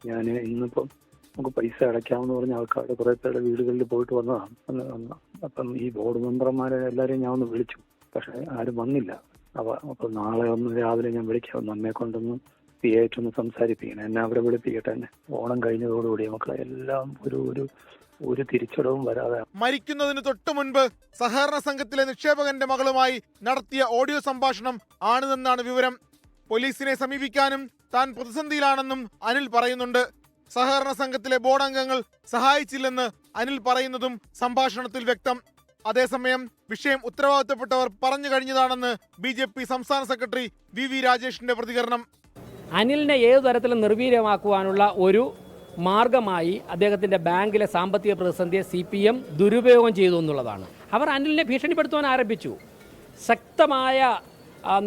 ഞാൻ ഇന്നിപ്പം നമുക്ക് പൈസ അടയ്ക്കാമെന്ന് പറഞ്ഞ ആൾക്കാരുടെ കുറെ പേരുടെ വീടുകളിൽ പോയിട്ട് വന്നതാണ്. അപ്പം ഈ ബോർഡ് മെമ്പർമാരെ എല്ലാവരെയും ഞാൻ ഒന്ന് വിളിച്ചു, പക്ഷെ ആരും വന്നില്ല. അപ്പൊ നാളെ ഒന്ന് രാവിലെ ഞാൻ വിളിക്കാം, നമ്മെ കൊണ്ടൊന്ന് PA ഒന്ന് സംസാരിപ്പിക്കണം, എന്നെ അവരെ വിളിപ്പിക്കട്ടെ. തന്നെ ഓണം കഴിഞ്ഞതോടുകൂടി മക്കളെ എല്ലാം ഒരു തിരിച്ചടവും വരാതെ. മരിക്കുന്നതിന് തൊട്ടു മുൻപ് സഹകരണ സംഘത്തിലെ നിക്ഷേപകന്റെ മകളുമായി നടത്തിയ ഓഡിയോ സംഭാഷണം ആണെന്നാണ് വിവരം. പോലീസിനെ സമീപിക്കാനും താൻ പ്രതിസന്ധിയിലാണെന്നും അനിൽ പറയുന്നുണ്ട്. സഹകരണ സംഘത്തിലെ ബോർഡ് അംഗങ്ങൾ സഹായിച്ചില്ലെന്ന് അനിൽ പറയുന്നതും സംഭാഷണത്തിൽ വ്യക്തം. അതേസമയം വിഷയം ഉത്തരവാദിത്തപ്പെട്ടവർ പറഞ്ഞു കഴിഞ്ഞതാണെന്ന് BJP സംസ്ഥാന സെക്രട്ടറി VV രാജേഷിന്റെ പ്രതികരണം. അനിലിനെ ഏതു തരത്തിലും നിർവീര്യമാക്കുവാനുള്ള ഒരു മാർഗമായി അദ്ദേഹത്തിൻ്റെ ബാങ്കിലെ സാമ്പത്തിക പ്രതിസന്ധിയെ CPM ദുരുപയോഗം ചെയ്തു എന്നുള്ളതാണ്. അവർ അനിലിനെ ഭീഷണിപ്പെടുത്തുവാൻ ആരംഭിച്ചു. ശക്തമായ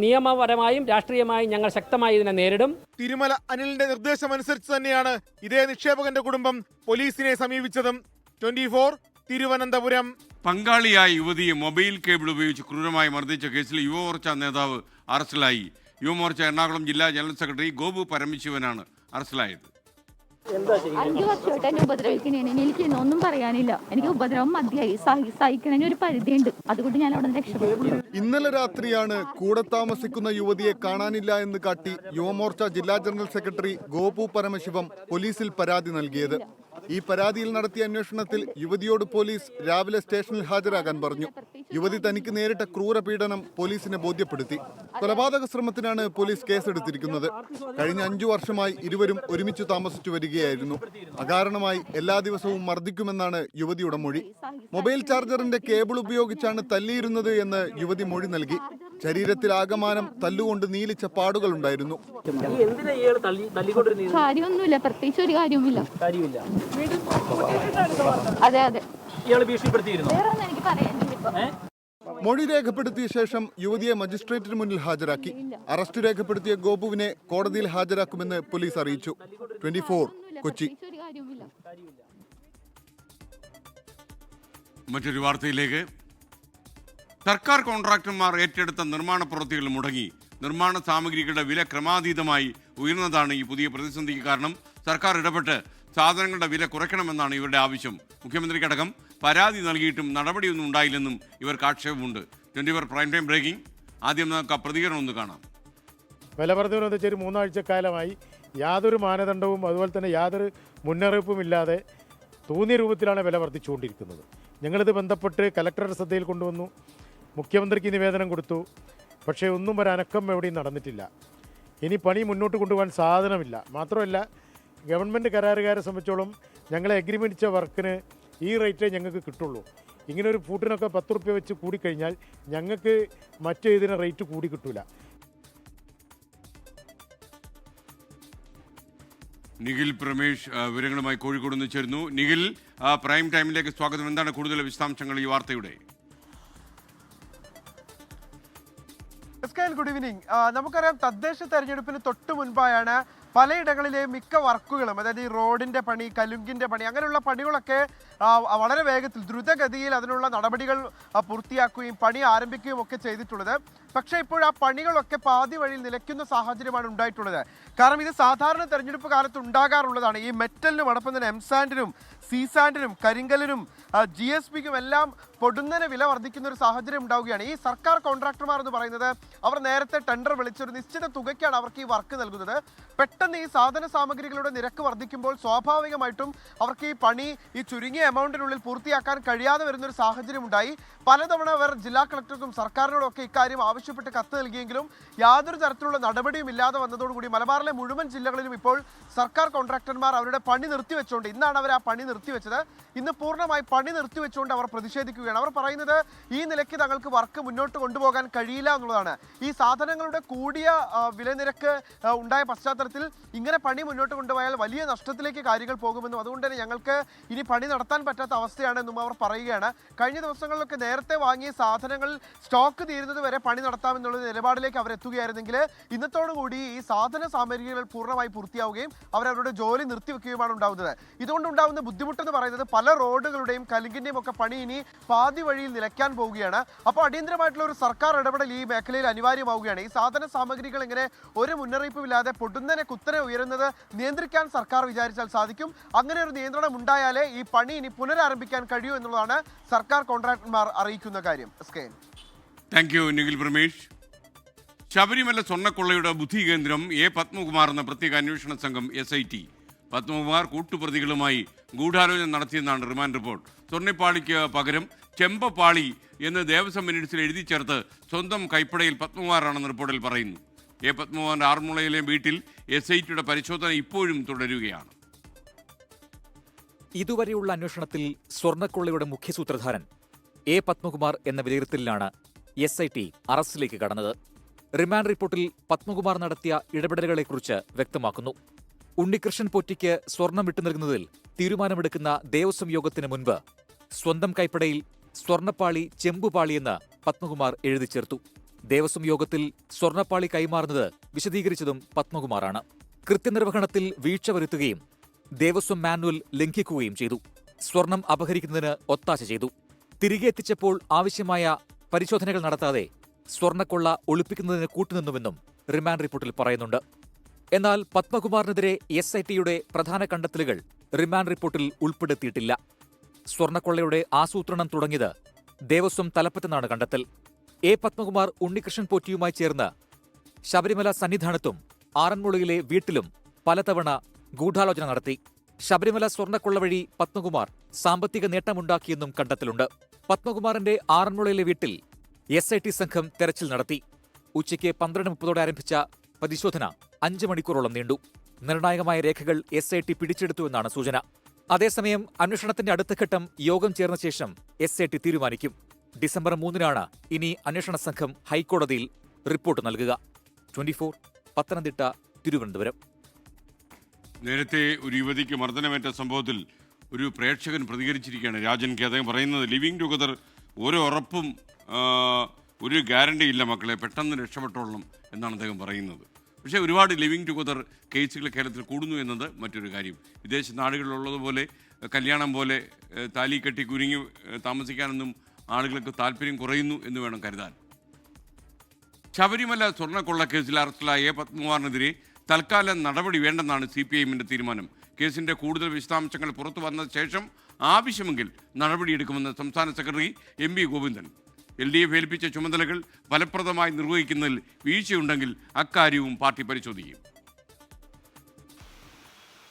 നിയമപരമായും രാഷ്ട്രീയമായും ഞങ്ങൾ ശക്തമായി ഇതിനെ നേരിടും. തിരുമല അനിലിന്റെ നിർദ്ദേശമനുസരിച്ച് തന്നെയാണ് ഇതേ നിക്ഷേപകന്റെ കുടുംബം പോലീസിനെ സമീപിച്ചതും. 24 തിരുവനന്തപുരം. പങ്കാളിയായ യുവതിയെ മൊബൈൽ കേബിൾ ഉപയോഗിച്ച് ക്രൂരമായി മർദ്ദിച്ച കേസിൽ യുവമോർച്ച നേതാവ് അറസ്റ്റിലായി. യുവമോർച്ച എറണാകുളം ജില്ലാ ജനറൽ സെക്രട്ടറി ഗോപു പരമശിവനാണ് അറസ്റ്റിലായത്. 5 വർഷമായിട്ട് എന്നെ ഉപദ്രവിക്കണേന് എനിക്ക് ഒന്നും പറയാനില്ല. എനിക്ക് ഉപദ്രവം മതിയായി. സഹിക്കണതിന് ഒരു പരിധിയുണ്ട്. അതുകൊണ്ട് ഞാൻ അവിടെ നിന്ന് രക്ഷപ്പെട്ടു. ഇന്നലെ രാത്രിയാണ് കൂടെ താമസിക്കുന്ന യുവതിയെ കാണാനില്ല എന്ന് കാട്ടി യുവമോർച്ച ജില്ലാ ജനറൽ സെക്രട്ടറി ഗോപു പരമശിവം പോലീസിൽ പരാതി നൽകിയത്. ഈ പരാതിയിൽ നടത്തിയ അന്വേഷണത്തിൽ യുവതിയോട് പോലീസ് രാവിലെ സ്റ്റേഷനിൽ ഹാജരാകാൻ പറഞ്ഞു. യുവതി തനിക്ക് നേരിട്ട ക്രൂരപീഡനം പോലീസിനെ ബോധ്യപ്പെടുത്തി. കൊലപാതക ശ്രമത്തിനാണ് പോലീസ് കേസെടുത്തിരിക്കുന്നത്. കഴിഞ്ഞ 5 വർഷമായി ഇരുവരും ഒരുമിച്ച് താമസിച്ചു വരികയായിരുന്നു. അകാരണമായി എല്ലാ ദിവസവും മർദ്ദിക്കുമെന്നാണ് യുവതിയുടെ മൊഴി. മൊബൈൽ ചാർജറിന്റെ കേബിൾ ഉപയോഗിച്ചാണ് തല്ലിയിരുന്നത് എന്ന് യുവതി മൊഴി നൽകി. ശരീരത്തിൽ ആകമാനം തല്ലുകൊണ്ട് നീലിച്ച പാടുകളുണ്ടായിരുന്നു. കാര്യമൊന്നുമില്ല, പ്രത്യേകിച്ച് ഒരു കാര്യവുമില്ല. അതെ അതെ. എനിക്ക് പറയാനില്ല. മൊഴി രേഖപ്പെടുത്തിയ ശേഷം യുവതിയെ മജിസ്ട്രേറ്റിന് മുന്നിൽ ഹാജരാക്കി. അറസ്റ്റ് രേഖപ്പെടുത്തിയ ഗോപുവിനെ കോടതിയിൽ ഹാജരാക്കുമെന്ന് പോലീസ് അറിയിച്ചു. 24 കൊച്ചി. മറ്റൊരു വാർത്തയിലേക്ക്. സർക്കാർ കോൺട്രാക്ടർമാർ ഏറ്റെടുത്ത നിർമ്മാണ പ്രവൃത്തികൾ മുടങ്ങി. നിർമ്മാണ സാമഗ്രികളുടെ വില ക്രമാതീതമായി ഉയർന്നതാണ് ഈ പുതിയ പ്രതിസന്ധിക്ക് കാരണം. സർക്കാർ ഇടപെട്ട് സാധനങ്ങളുടെ വില കുറയ്ക്കണമെന്നാണ് ഇവരുടെ ആവശ്യം. മുഖ്യമന്ത്രിക്കടക്കം പരാതി നൽകിയിട്ടും നടപടിയൊന്നും ഉണ്ടായില്ലെന്നും ഇവർക്ക് ആക്ഷേപമുണ്ട്. 24 പ്രൈം ടൈം ബ്രേക്കിംഗ്. ആദ്യം നമുക്ക് പ്രതികരണം ഒന്ന് കാണാം. വില വർദ്ധനവെന്ന് ഒരു 3 ആഴ്ചക്കാലമായി യാതൊരു മാനദണ്ഡവും അതുപോലെ തന്നെ യാതൊരു മുന്നറിയിപ്പും ഇല്ലാതെ തോന്നിയ രൂപത്തിലാണ് വില വർദ്ധിച്ചുകൊണ്ടിരിക്കുന്നത്. ഞങ്ങളിത് ബന്ധപ്പെട്ട് കലക്ടറുടെ ശ്രദ്ധയിൽ കൊണ്ടുവന്നു, മുഖ്യമന്ത്രിക്ക് നിവേദനം കൊടുത്തു. പക്ഷേ ഒന്നും ഒരു അനക്കം എവിടെയും നടന്നിട്ടില്ല. ഇനി പണി മുന്നോട്ട് കൊണ്ടുപോകാൻ സാധനമില്ല. മാത്രമല്ല ഗവൺമെൻറ് കരാറുകാരെ സംബന്ധിച്ചോളം ഞങ്ങളെ എഗ്രിമെൻറ്റ് വെച്ച വർക്കിന് ഈ റേറ്റേ ഞങ്ങൾക്ക് കിട്ടുള്ളൂ. ഇങ്ങനെ ഒരു ഫൂട്ടിനൊക്കെ 10 റുപ്യ വെച്ച് കൂടിക്കഴിഞ്ഞാൽ ഞങ്ങൾക്ക് മറ്റേതിന് റേറ്റ് കൂടി കിട്ടൂല. നിഖിൽ പ്രമേഷ് വിവരങ്ങളുമായി കോഴിക്കോട് നിന്ന് ചേരുന്നു. നിഖിൽ, പ്രൈം ടൈമിലേക്ക് സ്വാഗതം. എന്താണ് കൂടുതൽ വിശദാംശങ്ങൾ ഈ വാർത്തയുടെ? Good evening. നമുക്കറിയാം, തദ്ദേശ തെരഞ്ഞെടുപ്പിന് തൊട്ട് മുൻപായാണ് പലയിടങ്ങളിലെ മിക്ക വർക്കുകളും, അതായത് ഈ റോഡിന്റെ പണി, കലുങ്കിന്റെ പണി, അങ്ങനെയുള്ള പണികളൊക്കെ വളരെ വേഗത്തിൽ ദ്രുതഗതിയിൽ അതിനുള്ള നടപടികൾ പൂർത്തിയാക്കുകയും പണി ആരംഭിക്കുകയും ഒക്കെ ചെയ്തിട്ടുള്ളത്. പക്ഷേ ഇപ്പോൾ ആ പണികളൊക്കെ പാതി വഴിയിൽ നിലയ്ക്കുന്ന സാഹചര്യമാണ് ഉണ്ടായിട്ടുള്ളത്. കാരണം ഇത് സാധാരണ തെരഞ്ഞെടുപ്പ് കാലത്ത് ഉണ്ടാകാറുള്ളതാണ്. ഈ മെറ്റലിനും അടപ്പം തന്നെ എംസാൻഡിനും സീസാൻഡിനും കരിങ്കലിനും GSPക്കും എല്ലാം പൊടുന്നനെ വില വർദ്ധിക്കുന്ന ഒരു സാഹചര്യം ഉണ്ടാവുകയാണ്. ഈ സർക്കാർ കോൺട്രാക്ടർമാർ എന്ന് പറയുന്നത് അവർ നേരത്തെ ടെൻഡർ വിളിച്ചൊരു നിശ്ചിത തുകയ്ക്കാണ് അവർക്ക് ഈ വർക്ക് നൽകുന്നത്. പെട്ടെന്ന് ഈ സാധന സാമഗ്രികളുടെ നിരക്ക് വർദ്ധിക്കുമ്പോൾ സ്വാഭാവികമായിട്ടും അവർക്ക് ഈ പണി ഈ ചുരുങ്ങിയ എമൗണ്ടിനുള്ളിൽ പൂർത്തിയാക്കാൻ കഴിയാതെ വരുന്നൊരു സാഹചര്യം ഉണ്ടായി. പലതവണ അവർ ജില്ലാ കളക്ടർക്കും സർക്കാരിനോടും ഒക്കെ ഇക്കാര്യം ആവശ്യപ്പെട്ട് കത്ത് നൽകിയെങ്കിലും യാതൊരു തരത്തിലുള്ള നടപടിയും ഇല്ലാതെ വന്നതോടുകൂടി മലബാറിലെ മുഴുവൻ ജില്ലകളിലും ഇപ്പോൾ സർക്കാർ കോൺട്രാക്ടർമാർ അവരുടെ പണി നിർത്തിവെച്ചുകൊണ്ട്, ഇന്നാണ് അവർ ആ പണി നിർത്തിവെച്ചത്, ഇന്ന് പൂർണ്ണമായി പണി നിർത്തിവെച്ചുകൊണ്ട് അവർ പ്രതിഷേധിക്കുകയാണ്. അവർ പറയുന്നത് ഈ നിലയ്ക്ക് തങ്ങൾക്ക് വർക്ക് മുന്നോട്ട് കൊണ്ടുപോകാൻ കഴിയില്ല എന്നുള്ളതാണ്. ഈ സാധനങ്ങളുടെ കൂടിയ വിലനിരക്ക് ഉണ്ടായ പശ്ചാത്തലത്തിൽ ഇങ്ങനെ പണി മുന്നോട്ട് കൊണ്ടുപോയാൽ വലിയ നഷ്ടത്തിലേക്ക് കാര്യങ്ങൾ പോകുമെന്നും അതുകൊണ്ട് തന്നെ ഞങ്ങൾക്ക് ഇനി പണി നടത്താൻ പറ്റാത്ത അവസ്ഥയാണെന്നും അവർ പറയുകയാണ്. കഴിഞ്ഞ ദിവസങ്ങളിലൊക്കെ നേരത്തെ വാങ്ങിയ സാധനങ്ങൾ സ്റ്റോക്ക് തീരുന്നത് വരെ പണി നടത്താമെന്നുള്ള നിലപാടിലേക്ക് അവർ എത്തുകയായിരുന്നെങ്കിൽ ഇന്നത്തോടുകൂടി ഈ സാധന സാമഗ്രികൾ പൂർണ്ണമായി പൂർത്തിയാവുകയും അവരവരുടെ ജോലി നിർത്തിവെക്കുകയുമാണ് ഉണ്ടാവുന്നത്. ഇതുകൊണ്ടുണ്ടാകുന്ന ബുദ്ധിമുട്ടെന്ന് പറയുന്നത് പല റോഡുകളുടെയും കലുങ്കിന്റെയും ഒക്കെ പണി ഇനി പാതി വഴിയിൽ നിലയ്ക്കാൻ പോവുകയാണ്. അപ്പോൾ അടിയന്തരമായിട്ടുള്ള ഒരു സർക്കാർ ഇടപെടൽ ഈ മേഖലയിൽ അനിവാര്യമാവുകയാണ്. ഈ സാധന സാമഗ്രികൾ ഇങ്ങനെ ഒരു മുന്നറിയിപ്പുമില്ലാതെ പൊടുന്നനെ കുത്തനെ ഉയരുന്നത് നിയന്ത്രിക്കാൻ സർക്കാർ വിചാരിച്ചാൽ സാധിക്കും. അങ്ങനെ ഒരു നിയന്ത്രണം ഉണ്ടായാലേ ഈ പണി ഇനി പുനരാരംഭിക്കാൻ കഴിയൂ എന്നുള്ളതാണ് സർക്കാർ കോൺട്രാക്ടർമാർ അറിയിക്കുന്ന കാര്യം. Thank you Nikhil Pramesh. ശബരിമല സ്വർണ്ണക്കൊള്ളയുടെ ബുദ്ധി കേന്ദ്രം പത്മകുമാർ എന്ന പ്രത്യേക അന്വേഷണ സംഘം SIT പത്മകുമാർ കൂട്ടുപ്രതികളുമായി ഗൂഢാലോചന നടത്തിയെന്നാണ് റിമാൻഡ് റിപ്പോർട്ട്. സ്വർണ്ണപ്പാളിക്ക് പകരം ചെമ്പപ്പാളി എന്ന് ദേവസ്വം മിനിറ്റ്സിൽ എഴുതി ചേർത്ത് സ്വന്തം കൈപ്പടയിൽ പത്മകുമാറാണെന്ന് റിപ്പോർട്ടിൽ പറയുന്നു. പത്മകുമാറിന്റെ ആറന്മുളയിലെ വീട്ടിൽ SITയുടെ പരിശോധന ഇപ്പോഴും തുടരുകയാണ്. ഇതുവരെയുള്ള അന്വേഷണത്തിൽ സ്വർണ്ണക്കൊള്ളയുടെ മുഖ്യ സൂത്രധാരൻ പത്മകുമാർ എന്ന വിലയിരുത്തലിലാണ് SIT അറസ്റ്റിലേക്ക് കടന്നത്. റിമാൻഡ് റിപ്പോർട്ടിൽ പത്മകുമാർ നടത്തിയ ഇടപെടലുകളെക്കുറിച്ച് വ്യക്തമാക്കുന്നു. ഉണ്ണികൃഷ്ണൻ പോറ്റിക്ക് സ്വർണം വിട്ടു നൽകുന്നതിൽ തീരുമാനമെടുക്കുന്ന ദേവസ്വം യോഗത്തിന് മുൻപ് സ്വന്തം കൈപ്പടയിൽ സ്വർണ്ണപ്പാളി ചെമ്പുപാളിയെന്ന് പത്മകുമാർ എഴുതി ചേർത്തു. ദേവസ്വം യോഗത്തിൽ സ്വർണ്ണപ്പാളി കൈമാറുന്നത് വിശദീകരിച്ചതും പത്മകുമാറാണ്. കൃത്യനിർവഹണത്തിൽ വീഴ്ച വരുത്തുകയും ദേവസ്വം മാനുവൽ ലംഘിക്കുകയും ചെയ്തു. സ്വർണം അപഹരിക്കുന്നതിന് ഒത്താശ ചെയ്തു. തിരികെ എത്തിച്ചപ്പോൾ ആവശ്യമായ പരിശോധനകൾ നടത്താതെ സ്വർണ്ണക്കൊള്ള ഒളിപ്പിക്കുന്നതിന് കൂട്ടുനിന്നുവെന്നും റിമാൻഡ് റിപ്പോർട്ടിൽ പറയുന്നുണ്ട്. എന്നാൽ പത്മകുമാറിനെതിരെ SITയുടെ പ്രധാന കണ്ടെത്തലുകൾ റിമാൻഡ് റിപ്പോർട്ടിൽ ഉൾപ്പെടുത്തിയിട്ടില്ല. സ്വർണ്ണക്കൊള്ളയുടെ ആസൂത്രണം തുടങ്ങിയത് ദേവസ്വം തലപ്പത്തെന്നാണ് കണ്ടെത്തൽ. പത്മകുമാർ ഉണ്ണികൃഷ്ണൻ പോറ്റിയുമായി ചേർന്ന് ശബരിമല സന്നിധാനത്തും ആറന്മുളയിലെ വീട്ടിലും പലതവണ ഗൂഢാലോചന നടത്തി. ശബരിമല സ്വർണ്ണക്കൊള്ള വഴി പത്മകുമാർ സാമ്പത്തിക നേട്ടമുണ്ടാക്കിയെന്നും കണ്ടെത്തലുണ്ട്. പത്മകുമാറിന്റെ ആറന്മുളയിലെ വീട്ടിൽ SIT സംഘം തെരച്ചിൽ നടത്തി. ഉച്ചയ്ക്ക് 12:30 ആരംഭിച്ച പരിശോധന 5 മണിക്കൂറോളം നീണ്ടു. നിർണായകമായ രേഖകൾ SIT പിടിച്ചെടുത്തുവെന്നാണ് സൂചന. അതേസമയം അന്വേഷണത്തിന്റെ അടുത്ത ഘട്ടം യോഗം ചേർന്ന ശേഷം SIT തീരുമാനിക്കും. ഡിസംബർ 3-നാണ് ഇനി അന്വേഷണ സംഘം ഹൈക്കോടതിയിൽ റിപ്പോർട്ട് നൽകുക. 24 പത്തനംതിട്ട, തിരുവനന്തപുരം. നേരത്തെ ഒരു യുവതിക്ക് മർദ്ദനമേറ്റ സംഭവത്തിൽ ഒരു പ്രേക്ഷകൻ പ്രതികരിച്ചിരിക്കുകയാണ്. രാജൻ കെ. അദ്ദേഹം പറയുന്നത് ലിവിങ് ടുഗദർ ഒരു ഉറപ്പും ഒരു ഗ്യാരണ്ടി ഇല്ല മക്കളെ, പെട്ടെന്ന് രക്ഷപ്പെട്ടോളണം എന്നാണ് അദ്ദേഹം പറയുന്നത്. പക്ഷേ ഒരുപാട് ലിവിങ് ടുഗദർ കേസുകൾ കേരളത്തിൽ കൂടുന്നു എന്നത് മറ്റൊരു കാര്യം. വിദേശ നാടുകളിലുള്ളതുപോലെ കല്യാണം പോലെ താലി കെട്ടി കുരുങ്ങി താമസിക്കാനൊന്നും ആളുകൾക്ക് താല്പര്യം കുറയുന്നു എന്ന് വേണം കരുതാൻ. ശബരിമല സ്വർണ്ണക്കൊള്ള കേസിൽ അറസ്റ്റിലായ പത്മകുമാറിനെതിരെ തൽക്കാലം നടപടി വേണ്ടെന്നാണ് CPIഎമ്മിൻ്റെ തീരുമാനം. കേസിൻ്റെ കൂടുതൽ വിശദാംശങ്ങൾ പുറത്തു വന്ന ശേഷം ആവശ്യമെങ്കിൽ നടപടിയെടുക്കുമെന്ന് സംസ്ഥാന സെക്രട്ടറി MV ഗോവിന്ദൻ. LDF ഏൽപ്പിച്ച ചുമതലകൾ ഫലപ്രദമായി നിർവഹിക്കുന്നതിൽ വീഴ്ചയുണ്ടെങ്കിൽ അക്കാര്യവും പാർട്ടി പരിശോധിക്കും.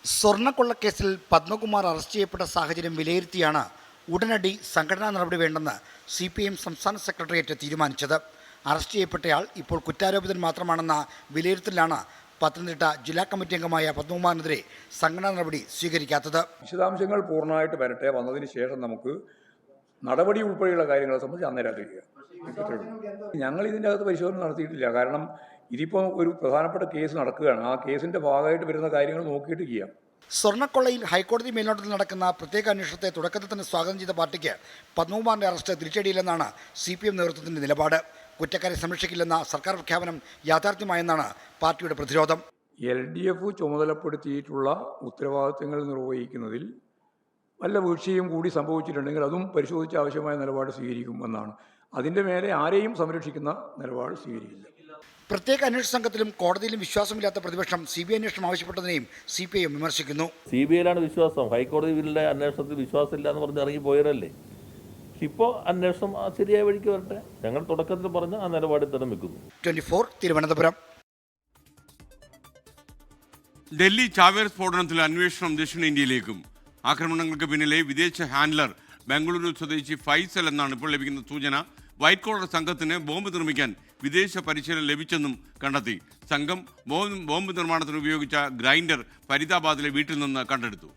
സ്വർണ്ണക്കൊള്ളക്കേസിൽ പത്മകുമാർ അറസ്റ്റ് ചെയ്യപ്പെട്ട സാഹചര്യം വിലയിരുത്തിയാണ് ഉടനടി സംഘടനാ നടപടി വേണ്ടെന്ന് CPIഎം സംസ്ഥാന സെക്രട്ടേറിയറ്റ് തീരുമാനിച്ചത്. അറസ്റ്റ് ചെയ്യപ്പെട്ടയാൾ ഇപ്പോൾ കുറ്റാരോപിതൻ മാത്രമാണെന്ന വിലയിരുത്തലിലാണ് പത്തനംതിട്ട ജില്ലാ കമ്മിറ്റി അംഗമായ പത്മകുമാറിനെതിരെ സംഘടനാ നടപടി സ്വീകരിക്കാത്തത്. വിശദാംശങ്ങൾ പൂർണ്ണമായിട്ട് വരട്ടെ, വന്നതിന് ശേഷം നമുക്ക് നടപടി ഉൾപ്പെടെയുള്ള കാര്യങ്ങളെ സംബന്ധിച്ച് അന്നേരം അറിയിക്കുക. ഞങ്ങൾ ഇതിൻ്റെ അകത്ത് പരിശോധന നടത്തിയിട്ടില്ല. കാരണം ഇതിപ്പോൾ ഒരു പ്രധാനപ്പെട്ട കേസ് നടക്കുകയാണ്. ആ കേസിൻ്റെ ഭാഗമായിട്ട് വരുന്ന കാര്യങ്ങൾ നോക്കിയിട്ട് ചെയ്യാം. സ്വർണ്ണക്കൊള്ളയിൽ ഹൈക്കോടതി മേൽനോട്ടത്തിൽ നടക്കുന്ന പ്രത്യേക അന്വേഷണത്തെ തുടക്കത്തിൽ തന്നെ സ്വാഗതം ചെയ്ത പാർട്ടിക്ക് പത്മകുമാറിന്റെ അറസ്റ്റ് തിരിച്ചടിയില്ലെന്നാണ് CPM നേതൃത്വത്തിന്റെ നിലപാട്. കുറ്റക്കാരെ സംരക്ഷിക്കില്ലെന്ന സർക്കാർ പ്രഖ്യാപനം യാഥാർത്ഥ്യമായെന്നാണ് പാർട്ടിയുടെ പ്രതിരോധം. LDF ചുമതലപ്പെടുത്തിയിട്ടുള്ള ഉത്തരവാദിത്തങ്ങൾ നിർവഹിക്കുന്നതിൽ വല്ല വീഴ്ചയും കൂടി സംഭവിച്ചിട്ടുണ്ടെങ്കിൽ അതും പരിശോധിച്ച് ആവശ്യമായ നിലപാട് സ്വീകരിക്കുമെന്നാണ്. അതിൻ്റെ മേലെ ആരെയും സംരക്ഷിക്കുന്ന നിലപാട് സ്വീകരിക്കില്ല. പ്രത്യേക അന്വേഷണ സംഘത്തിലും കോടതിയിലും വിശ്വാസമില്ലാത്ത പ്രതിപക്ഷം CBI അന്വേഷണം ആവശ്യപ്പെട്ടതിനെയും CPIM വിമർശിക്കുന്നു. CBIയിലാണ് വിശ്വാസം, ഹൈക്കോടതിയിലെ അന്വേഷണത്തിൽ വിശ്വാസമില്ല എന്ന് പറഞ്ഞ് ഇറങ്ങിപ്പോയവരല്ലേ. ഇപ്പോൾ അന്വേഷണം ശരിയായ വഴിക്ക് വരട്ടെ. ഞങ്ങൾ തുടക്കത്തിൽ പറഞ്ഞ ആ നിലപാടിൽ തന്നെ നിൽക്കുന്നു. 24 തിരുവനന്തപുരം. ഡൽഹി ചാവേർ സ്ഫോടനത്തിൽ അന്വേഷണം ദക്ഷിണേന്ത്യയിലേക്കും. ആക്രമണങ്ങൾക്ക് പിന്നിലെ വിദേശ ഹാൻഡ്ലർ ബംഗളൂരു സ്വദേശി ഫൈസൽ എന്നാണ് ഇപ്പോൾ ലഭിക്കുന്ന സൂചന. വൈറ്റ് കോളർ സംഘത്തിന് ബോംബ് നിർമ്മിക്കാൻ വിദേശ പരിശീലനം ലഭിച്ചെന്നും കണ്ടെത്തി. സംഘം ബോംബ് നിർമ്മാണത്തിന് ഉപയോഗിച്ച ഗ്രൈൻഡർ ഫരീദാബാദിലെ വീട്ടിൽ നിന്ന് കണ്ടെടുത്തു.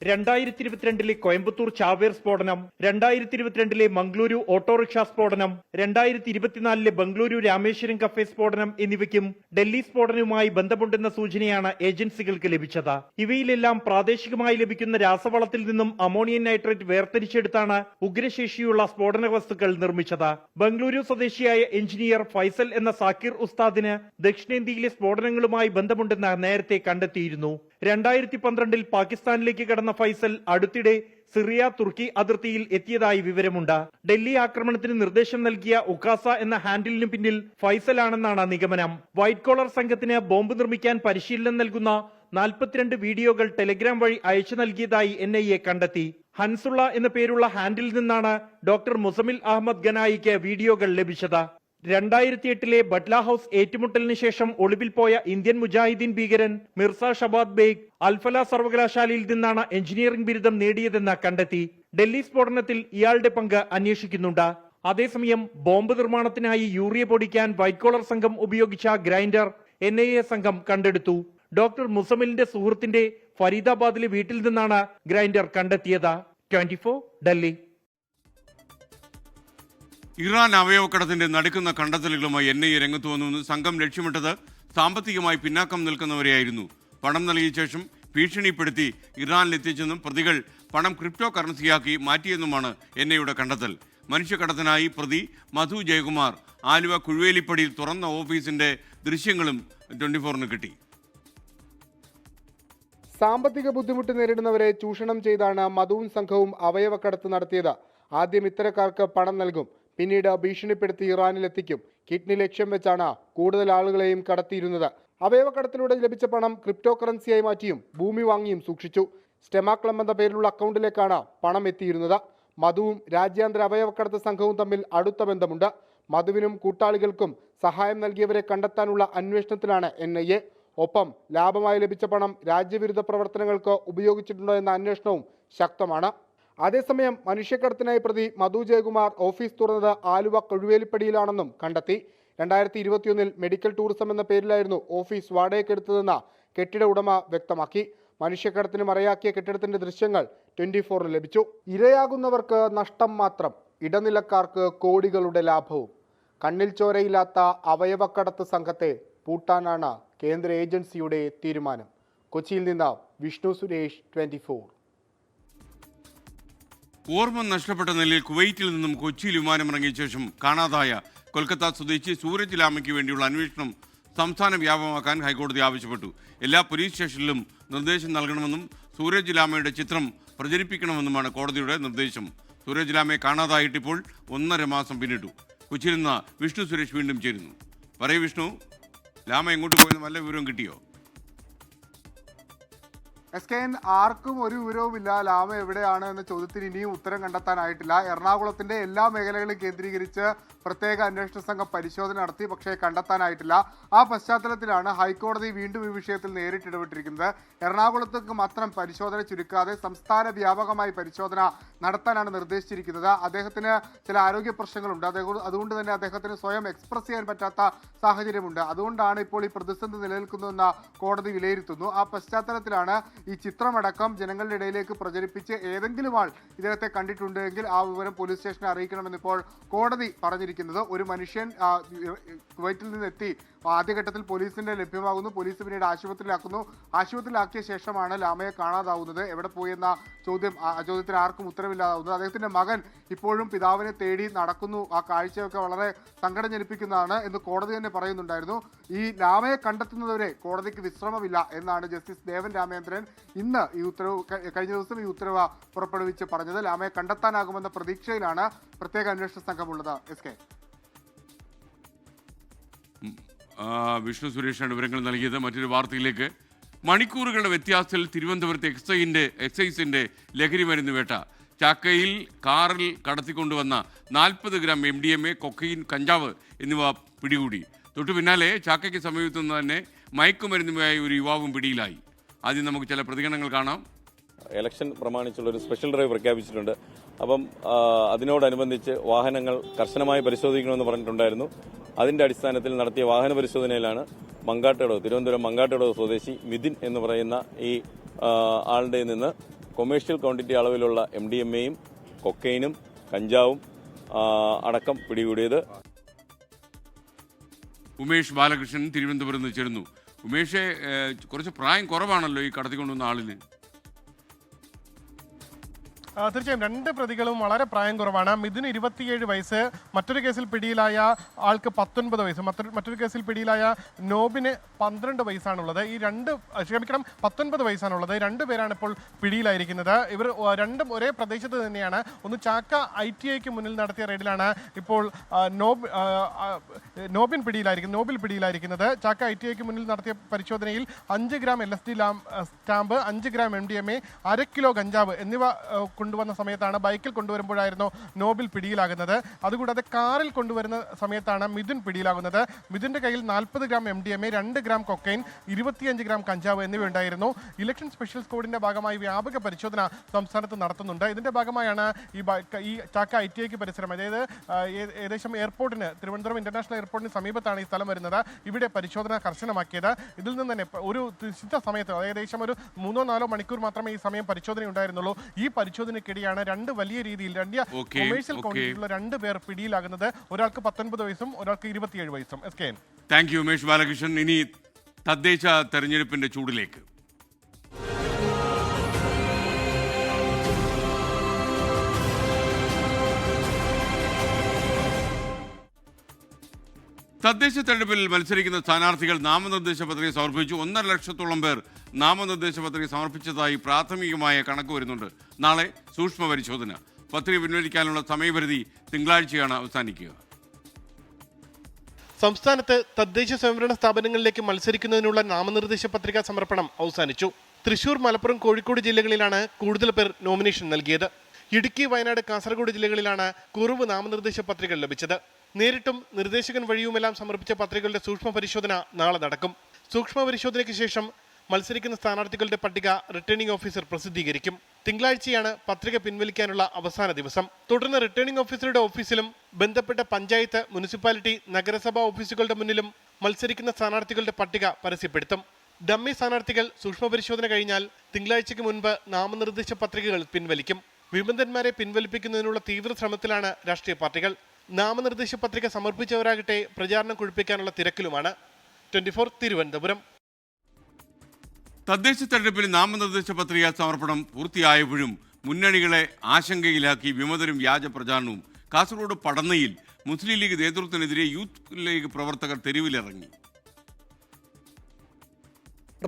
2022 കോയമ്പത്തൂർ ചാവേർ സ്ഫോടനം, 2022 മംഗളൂരു ഓട്ടോറിക്ഷ സ്ഫോടനം, 2024 ബംഗളൂരു രാമേശ്വരം കഫേ സ്ഫോടനം എന്നിവയ്ക്കും ഡൽഹി സ്ഫോടനവുമായി ബന്ധമുണ്ടെന്ന സൂചനയാണ് ഏജൻസികൾക്ക് ലഭിച്ചത്. ഇവയിലെല്ലാം പ്രാദേശികമായി ലഭിക്കുന്ന രാസവളത്തിൽ നിന്നും അമോണിയം നൈട്രേറ്റ് വേർതിരിച്ചെടുത്താണ് ഉഗ്രശേഷിയുള്ള സ്ഫോടന വസ്തുക്കൾ നിർമ്മിച്ചത്. ബംഗളൂരു സ്വദേശിയായ എഞ്ചിനീയർ ഫൈസൽ എന്ന സാക്കിർ ഉസ്താദിന് ദക്ഷിണേന്ത്യയിലെ സ്ഫോടനങ്ങളുമായി ബന്ധമുണ്ടെന്ന് നേരത്തെ കണ്ടെത്തിയിരുന്നു. 2012 പാകിസ്ഥാനിലേക്ക് കടന്ന ഫൈസൽ അടുത്തിടെ സിറിയ തുർക്കി അതിർത്തിയിൽ എത്തിയതായി വിവരമുണ്ട്. ഡൽഹി ആക്രമണത്തിന് നിർദ്ദേശം നൽകിയ ഉക്കാസ എന്ന ഹാൻഡിലിനു പിന്നിൽ ഫൈസലാണെന്നാണ് നിഗമനം. വൈറ്റ് കോളർ സംഘത്തിന് ബോംബ് നിർമ്മിക്കാൻ പരിശീലനം നൽകുന്ന 42 വീഡിയോകൾ ടെലഗ്രാം വഴി അയച്ചു നൽകിയതായി NIA കണ്ടെത്തി. ഹൻസുള്ള എന്ന പേരുള്ള ഹാൻഡിൽ നിന്നാണ് ഡോക്ടർ മുസമിൽ അഹമ്മദ് ഗനായിക്ക് വീഡിയോകൾ ലഭിച്ചത്. 2008 ബട്ട്ല ഹൌസ് ഏറ്റുമുട്ടലിന് ശേഷം ഒളിവിൽ പോയ ഇന്ത്യൻ മുജാഹിദീൻ ഭീകരൻ മിർസ ഷബാദ് ബേഗ് അൽഫല സർവകലാശാലയിൽ നിന്നാണ് എഞ്ചിനീയറിംഗ് ബിരുദം നേടിയതെന്ന് കണ്ടെത്തി. ഡൽഹി സ്ഫോടനത്തിൽ ഇയാളുടെ പങ്ക് അന്വേഷിക്കുന്നുണ്ട്. അതേസമയം ബോംബ് നിർമ്മാണത്തിനായി യൂറിയ പൊടിക്കാൻ വൈറ്റ് കോളർ സംഘം ഉപയോഗിച്ച ഗ്രൈൻഡർ NIA സംഘം കണ്ടെടുത്തു. ഡോക്ടർ മുസമിലിന്റെ സുഹൃത്തിന്റെ ഫരീദാബാദിലെ വീട്ടിൽ നിന്നാണ് ഗ്രൈൻഡർ കണ്ടെത്തിയത്. 24 ഡൽഹി. ഇറാൻ അവയവക്കടത്തിന്റെ നടുക്കുന്ന കണ്ടെത്തലുകളുമായി NIA രംഗത്ത് വന്നുവെന്ന് സംഘം ലക്ഷ്യമിട്ടത് സാമ്പത്തികമായി പിന്നാക്കം നിൽക്കുന്നവരെയായിരുന്നു. പണം നൽകിയ ശേഷം ഭീഷണിപ്പെടുത്തി ഇറാനിലെത്തിച്ചെന്നും പ്രതികൾ പണം ക്രിപ്റ്റോ കറൻസിയാക്കി മാറ്റിയെന്നുമാണ് NIAയുടെ കണ്ടെത്തൽ. മനുഷ്യക്കടത്തിനായി പ്രതി മധു ജയകുമാർ ആലുവ കുഴുവേലിപ്പടിയിൽ തുറന്ന ഓഫീസിന്റെ ദൃശ്യങ്ങളും 24-ന് കിട്ടി. സാമ്പത്തിക ബുദ്ധിമുട്ട് നേരിടുന്നവരെ ചൂഷണം ചെയ്താണ് മധുവും സംഘവും അവയവക്കടത്ത് നടത്തിയത്. ആദ്യം ഇത്തരക്കാർക്ക് പണം നൽകും, പിന്നീട് ഭീഷണിപ്പെടുത്തി ഇറാനിലെത്തിക്കും. കിഡ്നി ലക്ഷ്യം വെച്ചാണ് കൂടുതൽ ആളുകളെയും കടത്തിയിരുന്നത്. അവയവക്കടത്തിലൂടെ ലഭിച്ച പണം ക്രിപ്റ്റോ കറൻസിയായി മാറ്റിയും ഭൂമി വാങ്ങിയും സൂക്ഷിച്ചു. സ്റ്റെമാക്ലം എന്ന പേരിലുള്ള അക്കൗണ്ടിലേക്കാണ് പണം എത്തിയിരുന്നത്. മധുവും രാജ്യാന്തര അവയവക്കടത്ത് സംഘവും തമ്മിൽ അടുത്ത ബന്ധമുണ്ട്. മധുവിനും കൂട്ടാളികൾക്കും സഹായം നൽകിയവരെ കണ്ടെത്താനുള്ള അന്വേഷണത്തിലാണ് NIA. ഒപ്പം ലാഭമായി ലഭിച്ച പണം രാജ്യവിരുദ്ധ പ്രവർത്തനങ്ങൾക്ക് ഉപയോഗിച്ചിട്ടുണ്ടോ എന്ന അന്വേഷണവും ശക്തമാണ്. അതേസമയം മനുഷ്യക്കടത്തിനായി പ്രതി മധു ജയകുമാർ ഓഫീസ് തുറന്നത് ആലുവ കൊഴുവേലിപ്പടിയിലാണെന്നും കണ്ടെത്തി. 2021 മെഡിക്കൽ ടൂറിസം എന്ന പേരിലായിരുന്നു ഓഫീസ് വാടകയ്ക്കെടുത്തതെന്ന് കെട്ടിട ഉടമ വ്യക്തമാക്കി. മനുഷ്യക്കടത്തിന് മറയാക്കിയ കെട്ടിടത്തിന്റെ ദൃശ്യങ്ങൾ 24-ന് ലഭിച്ചു. ഇരയാകുന്നവർക്ക് നഷ്ടം മാത്രം, ഇടനിലക്കാർക്ക് കോടികളുടെ ലാഭവും. കണ്ണിൽ ചോരയില്ലാത്ത അവയവക്കടത്ത് സംഘത്തെ പൂട്ടാനാണ് കേന്ദ്ര ഏജൻസിയുടെ തീരുമാനം. കൊച്ചിയിൽ നിന്ന് വിഷ്ണു സുരേഷ്, 24. ഓർമ്മ നഷ്ടപ്പെട്ട നിലയിൽ കുവൈറ്റിൽ നിന്നും കൊച്ചിയിൽ വിമാനമിറങ്ങിയ ശേഷം കാണാതായ കൊൽക്കത്ത സ്വദേശി സൂരജ് ലാമയ്ക്ക് വേണ്ടിയുള്ള അന്വേഷണം സംസ്ഥാന വ്യാപകമാക്കാൻ ഹൈക്കോടതി ആവശ്യപ്പെട്ടു. എല്ലാ പോലീസ് സ്റ്റേഷനിലും നിർദ്ദേശം നൽകണമെന്നും സൂരജ് ലാമയുടെ ചിത്രം പ്രചരിപ്പിക്കണമെന്നുമാണ് കോടതിയുടെ നിർദ്ദേശം. സൂരജ് ലാമയെ കാണാതായിട്ടിപ്പോൾ 1.5 മാസം പിന്നിട്ടു. കൊച്ചിയിൽ നിന്ന് വിഷ്ണു സുരേഷ് വീണ്ടും ചേരുന്നു. പറയൂ വിഷ്ണു, ലാമ എങ്ങോട്ട് പോയെന്ന് വല്ല വിവരവും കിട്ടിയോ? SKN ആർക്കും ഒരു വിവരവുമില്ല. ലാമ എവിടെയാണ് എന്ന ചോദ്യത്തിന് ഇനിയും ഉത്തരം കണ്ടെത്താനായിട്ടില്ല. എറണാകുളത്തിന്റെ എല്ലാ മേഖലകളും കേന്ദ്രീകരിച്ച് പ്രത്യേക അന്വേഷണ സംഘം പരിശോധന നടത്തി, പക്ഷേ കണ്ടെത്താനായിട്ടില്ല. ആ പശ്ചാത്തലത്തിലാണ് ഹൈക്കോടതി വീണ്ടും ഈ വിഷയത്തിൽ നേരിട്ട് ഇടപെട്ടിരിക്കുന്നത്. എറണാകുളത്തേക്ക് മാത്രം പരിശോധന ചുരുക്കാതെ സംസ്ഥാന വ്യാപകമായി പരിശോധന നടത്താനാണ് നിർദ്ദേശിച്ചിരിക്കുന്നത്. അദ്ദേഹത്തിന് ചില ആരോഗ്യ പ്രശ്നങ്ങളുണ്ട്, അതുകൊണ്ട് തന്നെ അദ്ദേഹത്തിന് സ്വയം എക്സ്പ്രസ് ചെയ്യാൻ പറ്റാത്ത സാഹചര്യമുണ്ട്. അതുകൊണ്ടാണ് ഇപ്പോൾ ഈ പ്രതിസന്ധി നിലനിൽക്കുന്നതെന്ന് കോടതി വിലയിരുത്തുന്നു. ആ പശ്ചാത്തലത്തിലാണ് ഈ ചിത്രമടക്കം ജനങ്ങളുടെ ഇടയിലേക്ക് പ്രചരിപ്പിച്ച് ഏതെങ്കിലും ആൾ ഇദ്ദേഹത്തെ കണ്ടിട്ടുണ്ടെങ്കിൽ ആ വിവരം പോലീസ് സ്റ്റേഷനെ അറിയിക്കണമെന്ന് ഇപ്പോൾ കോടതി പറഞ്ഞിരിക്കുന്നത്. ഒരു മനുഷ്യൻ കുവൈറ്റിൽ നിന്നെത്തി ആദ്യഘട്ടത്തിൽ പോലീസിന്റെ ലഭ്യമാകുന്നു, പോലീസ് പിന്നീട് ആശുപത്രിയിലാക്കിയ ശേഷമാണ് ലാമയെ കാണാതാവുന്നത്. എവിടെ പോയി എന്ന ചോദ്യത്തിന് ആർക്കും ഉത്തരവില്ലാതാവുന്നത്. അദ്ദേഹത്തിന്റെ മകൻ ഇപ്പോഴും പിതാവിനെ തേടി നടക്കുന്നു. ആ കാഴ്ചയൊക്കെ വളരെ സങ്കടം ജനിപ്പിക്കുന്നതാണ് എന്ന് കോടതി തന്നെ പറയുന്നുണ്ടായിരുന്നു. ഈ ലാമയെ കണ്ടെത്തുന്നതുവരെ കോടതിക്ക് വിശ്രമമില്ല എന്നാണ് ജസ്റ്റിസ് ദേവൻ രാമേന്ദ്രൻ ഇന്ന് കഴിഞ്ഞ ദിവസം ഈ ഉത്തരവ് പുറപ്പെടുവിച്ച് പറഞ്ഞത്. ലാമയെ കണ്ടെത്താനാകുമെന്ന പ്രതീക്ഷയിലാണ് പ്രത്യേക അന്വേഷണ സംഘമുള്ളത്. SK വിഷ്ണു സുരേഷാണ് വിവരങ്ങൾ നൽകിയത്. മറ്റൊരു വാർത്തയിലേക്ക്. മണിക്കൂറുകളുടെ വ്യത്യാസത്തിൽ തിരുവനന്തപുരത്ത് എക്സൈസിന്റെ ലഹരി മരുന്ന് വേട്ട. ചാക്കയിൽ കാറിൽ കടത്തിക്കൊണ്ടുവന്ന 40 ഗ്രാം MDMA, കൊക്കൈൻ, കഞ്ചാവ് എന്നിവ പിടികൂടി. തൊട്ടു പിന്നാലെ ചാക്കയ്ക്ക് സമീപത്തു നിന്ന് തന്നെ മയക്കുമരുന്നുമായി ഒരു യുവാവും പിടിയിലായി. ആദ്യം നമുക്ക് ചില പ്രതികരണങ്ങൾ കാണാം. ഇലക്ഷൻ പ്രമാണിച്ചുള്ള ഒരു സ്പെഷ്യൽ ഡ്രൈവ് പ്രഖ്യാപിച്ചിട്ടുണ്ട്. അപ്പം അതിനോടനുബന്ധിച്ച് വാഹനങ്ങൾ കർശനമായി പരിശോധിക്കണമെന്ന് പറഞ്ഞിട്ടുണ്ടായിരുന്നു. അതിന്റെ അടിസ്ഥാനത്തിൽ നടത്തിയ വാഹന പരിശോധനയിലാണ് തിരുവനന്തപുരം മങ്കാട്ടുകടവ് സ്വദേശി മിഥുൻ എന്ന് പറയുന്ന ഈ ആളുടെ നിന്ന് കൊമേഴ്ഷ്യൽ ക്വാണ്ടിറ്റി അളവിലുള്ള MDMAയും കൊക്കൈനും കഞ്ചാവും അടക്കം പിടികൂടിയത്. ഉമേഷ് ബാലകൃഷ്ണൻ തിരുവനന്തപുരത്ത് നിന്ന് ചേരുന്നു. ഉമേഷെ, കുറച്ച് പ്രായം കുറവാണല്ലോ ഈ കടത്തിക്കൊണ്ടുവന്ന ആളിന്? തീർച്ചയായും 2 പ്രതികളും വളരെ പ്രായം കുറവാണ്. മിഥുന് 27 വയസ്സ്, മറ്റൊരു കേസിൽ പിടിയിലായ ആൾക്ക് 19 വയസ്സ്, മറ്റൊരു കേസിൽ പിടിയിലായ നോബിന് 12 വയസ്സാണുള്ളത്. 19 വയസ്സാണുള്ളത്. 2 പേരാണ് ഇപ്പോൾ പിടിയിലായിരിക്കുന്നത്. ഇവർ രണ്ടും ഒരേ പ്രദേശത്ത് തന്നെയാണ്. ഒന്ന് ചാക്ക ITIക്ക് മുന്നിൽ നടത്തിയ റെയ്ഡിലാണ് ഇപ്പോൾ നോബിൽ പിടിയിലായിരിക്കുന്നത്. ചാക്ക ITIക്ക് മുന്നിൽ നടത്തിയ പരിശോധനയിൽ 5 gram LSD stamp, 5 gram MDMA, 1/2 kilo കഞ്ചാവ് എന്നിവ കൊണ്ടുവന്ന സമയത്താണ്, ബൈക്കിൽ കൊണ്ടുവരുമ്പോഴായിരുന്നു നോബിൽ പിടിയിലാകുന്നത്. അതുകൂടാതെ കാറിൽ കൊണ്ടുവരുന്ന സമയത്താണ് മിഥുൻ പിടിയിലാകുന്നത്. മിഥുന്റെ കയ്യിൽ 40 gram MDMA, 2 gram cocaine, 25 gram കഞ്ചാവ് എന്നിവ ഉണ്ടായിരുന്നു. ഇലക്ഷൻ സ്പെഷ്യൽ സ്ക്വാഡിന്റെ ഭാഗമായി വ്യാപക പരിശോധന സംസ്ഥാനത്ത് നടത്തുന്നുണ്ട്. ഇതിന്റെ ഭാഗമായാണ് ഈ ചാക്ക ITIക്ക് പരിസരം, അതായത് ഏകദേശം എയർപോർട്ടിന്, തിരുവനന്തപുരം ഇന്റർനാഷണൽ എയർപോർട്ടിന് സമീപത്താണ് ഈ സ്ഥലം വരുന്നത്. ഇവിടെ പരിശോധന കർശനമാക്കിയത്. ഇതിൽ നിന്ന് തന്നെ ഒരു നിശ്ചിത സമയത്ത്, ഏകദേശം ഒരു 3-4 മണിക്കൂർ മാത്രമേ ഈ സമയം പരിശോധന ഉണ്ടായിരുന്നുള്ളൂ. ഈ പരിശോധനയ്ക്കിടെയാണ് 2 വലിയ രീതിയിൽ കൊമേഴ്ഷ്യൽ ക്വാണ്ടിറ്റിയുള്ള 2 പേർ പിടിയിലാകുന്നത്. ഒരാൾക്ക് 19 വയസ്സും ഒരാൾക്ക് 27 വയസ്സും. Thank you Umesh Balakrishnan. ഇനി തദ്ദേശ തെരഞ്ഞെടുപ്പിന്റെ ചൂടിലേക്ക്. തദ്ദേശ തെരഞ്ഞെടുപ്പിൽ മത്സരിക്കുന്ന സ്ഥാനാർത്ഥികൾ നാമനിർദ്ദേശ പത്രിക സമർപ്പിച്ചു. 1.5 ലക്ഷത്തോളം പേർ നാമനിർദ്ദേശ പത്രിക സമർപ്പിച്ചതായി പ്രാഥമികമായ കണക്ക് വരുന്നുണ്ട്. നാളെ സൂക്ഷ്മ പരിശോധന. പത്രിക പിൻവലിക്കാനുള്ള സമയപരിധി തിങ്കളാഴ്ചയാണ് അവസാനിക്കുക. സംസ്ഥാനത്ത് തദ്ദേശ സ്വയംഭരണ സ്ഥാപനങ്ങളിലേക്ക് മത്സരിക്കുന്നതിനുള്ള നാമനിർദ്ദേശ പത്രിക സമർപ്പണം അവസാനിച്ചു. തൃശൂർ, മലപ്പുറം, കോഴിക്കോട് ജില്ലകളിലാണ് കൂടുതൽ പേർ നോമിനേഷൻ നൽകിയത്. ഇടുക്കി, വയനാട്, കാസർഗോഡ് ജില്ലകളിലാണ് കുറവ് നാമനിർദ്ദേശ പത്രികകൾ ലഭിച്ചത്. നേരിട്ടും നിർദ്ദേശകൻ വഴിയുമെല്ലാം സമർപ്പിച്ച പത്രികകളുടെ സൂക്ഷ്മ പരിശോധന നാളെ നടക്കും. സൂക്ഷ്മ പരിശോധനയ്ക്ക് ശേഷം മത്സരിക്കുന്ന സ്ഥാനാർത്ഥികളുടെ പട്ടിക റിട്ടേണിംഗ് ഓഫീസർ പ്രസിദ്ധീകരിക്കും. തിങ്കളാഴ്ചയാണ് പത്രിക പിൻവലിക്കാനുള്ള അവസാന ദിവസം. തുടർന്ന് റിട്ടേണിംഗ് ഓഫീസറുടെ ഓഫീസിലും ബന്ധപ്പെട്ട പഞ്ചായത്ത്, മുനിസിപ്പാലിറ്റി, നഗരസഭാ ഓഫീസുകളുടെ മുന്നിലും മത്സരിക്കുന്ന സ്ഥാനാർത്ഥികളുടെ പട്ടിക പരസ്യപ്പെടുത്തും. ഡമ്മി സ്ഥാനാർത്ഥികൾ സൂക്ഷ്മ പരിശോധന കഴിഞ്ഞാൽ തിങ്കളാഴ്ചയ്ക്ക് മുൻപ് നാമനിർദ്ദേശ പത്രികകൾ പിൻവലിക്കും. വിമതന്മാരെ പിൻവലിപ്പിക്കുന്നതിനുള്ള തീവ്ര ശ്രമത്തിലാണ് രാഷ്ട്രീയ പാർട്ടികൾ. നാമനിർദ്ദേശ പത്രിക സമർപ്പിച്ചവരാകട്ടെ പ്രചാരണം കൊഴുപ്പിക്കാനുള്ള തിരക്കിലുമാണ്. 24 തിരുവനന്തപുരം. തദ്ദേശ തെരഞ്ഞെടുപ്പിൽ നാമനിർദ്ദേശ പത്രിക സമർപ്പണം പൂർത്തിയായപ്പോഴും മുന്നണികളെ ആശങ്കയിലാക്കി വിമതരും വ്യാജ പ്രചാരണവും. കാസർഗോഡ് പടന്നയിൽ മുസ്ലിം ലീഗ് നേതൃത്വത്തിനെതിരെ യൂത്ത് ലീഗ് പ്രവർത്തകർ തെരുവിലിറങ്ങി.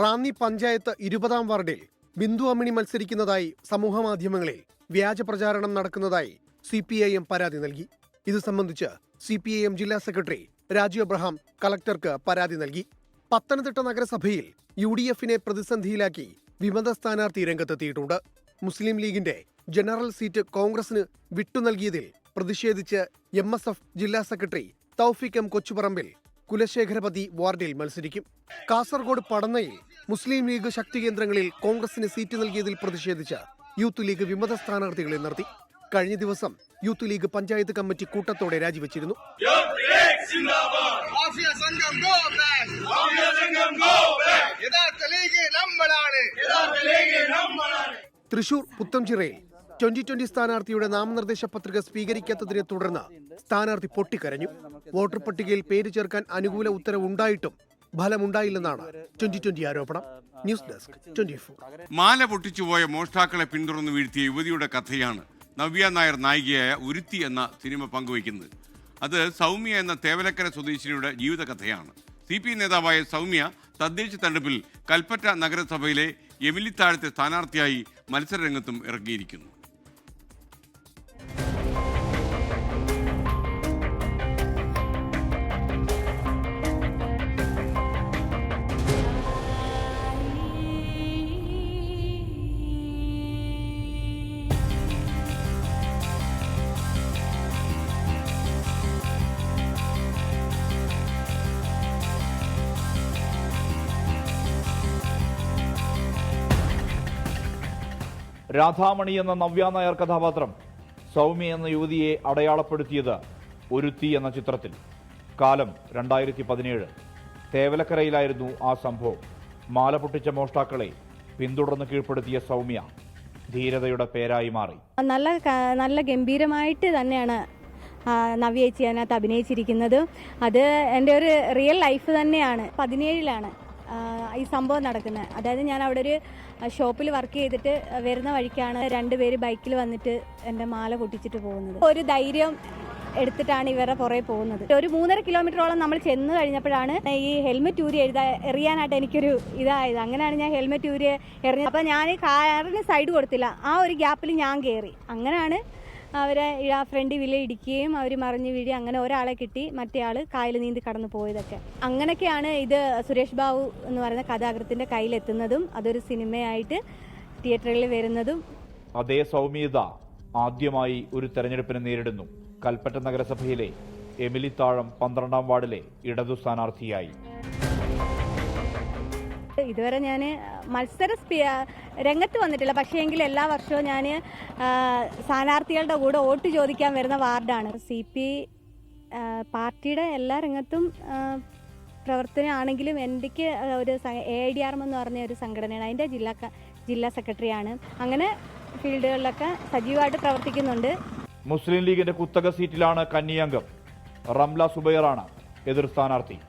റാന്നി പഞ്ചായത്ത് 20-ാം വാർഡിൽ ബിന്ദു അമ്മിണി മത്സരിക്കുന്നതായി സമൂഹമാധ്യമങ്ങളിൽ വ്യാജ പ്രചാരണം നടക്കുന്നതായി CPIM പരാതി നൽകി. ഇത് സംബന്ധിച്ച് CPIM ജില്ലാ സെക്രട്ടറി രാജു അബ്രഹാം കളക്ടർക്ക് പരാതി നൽകി. പത്തനംതിട്ട നഗരസഭയിൽ UDF-നെ പ്രതിസന്ധിയിലാക്കി വിമത സ്ഥാനാർത്ഥി രംഗത്തെത്തിയിട്ടുണ്ട്. മുസ്ലിം ലീഗിന്റെ ജനറൽ സീറ്റ് കോൺഗ്രസിന് വിട്ടു നൽകിയതിൽ പ്രതിഷേധിച്ച് MSF ജില്ലാ സെക്രട്ടറി തൗഫീഖ് M കൊച്ചുപറമ്പിൽ കുലശേഖരപതി വാർഡിൽ മത്സരിക്കും. കാസർഗോഡ് പടന്നയിൽ മുസ്ലിം ലീഗ് ശക്തി കേന്ദ്രങ്ങളിൽ കോൺഗ്രസിന് സീറ്റ് നൽകിയതിൽ പ്രതിഷേധിച്ച് യൂത്ത് ലീഗ് വിമത സ്ഥാനാർത്ഥികളെ നിർത്തി. കഴിഞ്ഞ ദിവസം യൂത്ത് ലീഗ് പഞ്ചായത്ത് കമ്മിറ്റി കൂട്ടത്തോടെ രാജിവെച്ചിരുന്നു. തൃശൂർ പുത്തംചിറയിൽ 2020 സ്ഥാനാർത്ഥിയുടെ നാമനിർദ്ദേശ പത്രിക സ്വീകരിക്കാത്തതിനെ തുടർന്ന് സ്ഥാനാർത്ഥി പൊട്ടിക്കരഞ്ഞു. വോട്ടർ പട്ടികയിൽ പേര് ചേർക്കാൻ അനുകൂല ഉത്തരവുണ്ടായിട്ടും ഫലമുണ്ടായില്ലെന്നാണ് 2020 ആരോപണം. News desk 24. മാല പൊട്ടിച്ചുപോയ മോഷ്ടാക്കളെ പിന്തുടർന്ന് വീഴ്ത്തിയ യുവതിയുടെ കഥയാണ് നവ്യ നായർ നായികയായ ഉരുത്തി എന്ന സിനിമ പങ്കുവയ്ക്കുന്നത്. അത് സൗമ്യ എന്ന തേവലക്കര സ്വദേശിനിയുടെ ജീവിതകഥയാണ്. CPI നേതാവായ സൗമ്യ തദ്ദേശ തെരഞ്ഞെടുപ്പിൽ കൽപ്പറ്റ നഗരസഭയിലെ എമിലിത്താഴത്തെ സ്ഥാനാർത്ഥിയായി മത്സരരംഗത്തും ഇറങ്ങിയിരിക്കുന്നു. രാധാമണി എന്ന നവ്യ നായർ കഥാപാത്രം സൗമ്യ എന്ന യുവതിയെ അടയാളപ്പെടുത്തിയത് ഒരുത്തി എന്ന ചിത്രത്തിൽ. കാലം 2017. തേവലക്കരയിലായിരുന്നു ആ സംഭവം. മാല പൊട്ടിച്ച മോഷ്ടാക്കളെ പിന്തുടർന്ന് കീഴ്പ്പെടുത്തിയ സൗമ്യ ധീരതയുടെ പേരായി മാറി. നല്ല ഗംഭീരമായിട്ട് തന്നെയാണ് നവ്യ ചേച്ചി അതിനകത്ത് അഭിനയിച്ചിരിക്കുന്നത്. അത് എൻ്റെ ഒരു റിയൽ ലൈഫ് തന്നെയാണ്. 17-ലാണ് ഈ സംഭവം നടക്കുന്നത്. അതായത് ഞാൻ അവിടെ ഒരു ഷോപ്പിൽ വർക്ക് ചെയ്തിട്ട് വരുന്ന വഴിക്കാണ് 2 പേര് ബൈക്കിൽ വന്നിട്ട് എൻ്റെ മാല പൊട്ടിച്ചിട്ട് പോകുന്നത്. ഒരു ധൈര്യം എടുത്തിട്ടാണ് ഇവരുടെ പുറകെ പോകുന്നത്. ഒരു 3.5 കിലോമീറ്ററോളം നമ്മൾ ചെന്ന് കഴിഞ്ഞപ്പോഴാണ് ഈ ഹെൽമെറ്റ് ഊരി എറിയാനായിട്ട് എനിക്കൊരു ഇതായത്. അങ്ങനെയാണ് ഞാൻ ഹെൽമെറ്റ് ഊരി എറിഞ്ഞത്. അപ്പോൾ ഞാൻ കാറിന് സൈഡ് കൊടുത്തില്ല. ആ ഒരു ഗ്യാപ്പിൽ ഞാൻ കയറി. അങ്ങനെയാണ് അവരെ ആ ഫ്രണ്ട് വില ഇടിക്കുകയും അവർ മറിഞ്ഞ് വീഴി. അങ്ങനെ ഒരാളെ കിട്ടി, മറ്റേ ആൾ കായൽ നീന്തി കടന്നു പോയതൊക്കെ. അങ്ങനെയൊക്കെയാണ് ഇത് സുരേഷ് ബാബു എന്ന് പറയുന്ന കഥാകൃത്തിന്റെ കയ്യിലെത്തുന്നതും അതൊരു സിനിമയായിട്ട് തിയേറ്ററിൽ വരുന്നതും. അതേ സൗമ്യത ആദ്യമായി ഒരു തെരഞ്ഞെടുപ്പിനെ നേരിടുന്നു. കൽപ്പറ്റ നഗരസഭയിലെ എമിലിത്താഴം 12-ാം വാർഡിലെ ഇടതു സ്ഥാനാർത്ഥിയായി. ഇതുവരെ ഞാൻ മത്സര രംഗത്ത് വന്നിട്ടില്ല. പക്ഷേ എങ്കിൽ എല്ലാ വർഷവും ഞാൻ സ്ഥാനാർത്ഥികളുടെ കൂടെ വോട്ട് ചോദിക്കാൻ വരുന്ന വാർഡാണ്. CPI പാർട്ടിയുടെ എല്ലാ രംഗത്തും പ്രവർത്തനമാണെങ്കിലും എനിക്ക് ഒരു AIDRM എന്ന് പറഞ്ഞ ഒരു സംഘടനയാണ്. അതിൻ്റെ ജില്ലാ സെക്രട്ടറിയാണ്. അങ്ങനെ ഫീൽഡുകളിലൊക്കെ സജീവമായിട്ട് പ്രവർത്തിക്കുന്നുണ്ട്. മുസ്ലിം ലീഗിന്റെ കുത്തക സീറ്റിലാണ് കന്നിയംഗം. റംല സുബൈറാണ് എതിർ സ്ഥാനാർത്ഥി.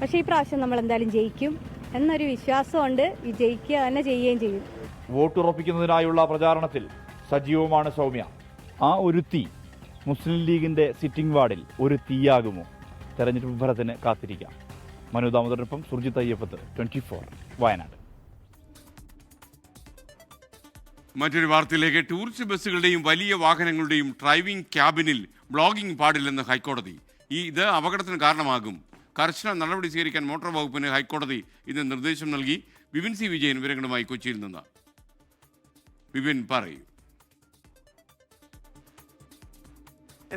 പക്ഷേ ഈ പ്രാവശ്യം നമ്മൾ എന്തായാലും ജയിക്കും എന്നൊരു വിശ്വാസമുണ്ട്. വിജയിക്കുക തന്നെ ചെയ്യുകയും ചെയ്യും. വോട്ടുറപ്പിക്കുന്നതിനായുള്ള പ്രചാരണത്തിൽ സജീവമാണ് സൗമ്യ. ആ ഒരു തീ മുസ്ലിം ലീഗിന്റെ സിറ്റിംഗ് വാർഡിൽ ഒരു തീയാകുമോ? തെരഞ്ഞെടുപ്പ് ഫലത്തിന് കാത്തിരിക്കാം. മനു ദാമോദരനൊപ്പം സുർജിത് അയ്യപ്പത്ത്, 24 വയനാട്. മറ്റൊരു വാർത്തയിലേക്ക്. ടൂറിസ്റ്റ് ബസ്സുകളുടെയും വലിയ വാഹനങ്ങളുടെയും ഡ്രൈവിംഗ് ക്യാബിനിൽ ബ്ലോഗിംഗ് പാടില്ലെന്ന് ഹൈക്കോടതി. ഇത് അപകടത്തിന് കാരണമാകും. കർശന നടപടി സ്വീകരിക്കാൻ മോട്ടോർ വകുപ്പിന് ഹൈക്കോടതി ഇന്ന് നിർദ്ദേശം നൽകി. വിപിൻ സി വിജയൻ വിവരങ്ങളുമായി കൊച്ചിയിൽ നിന്ന്. വിപിൻ പറയൂ.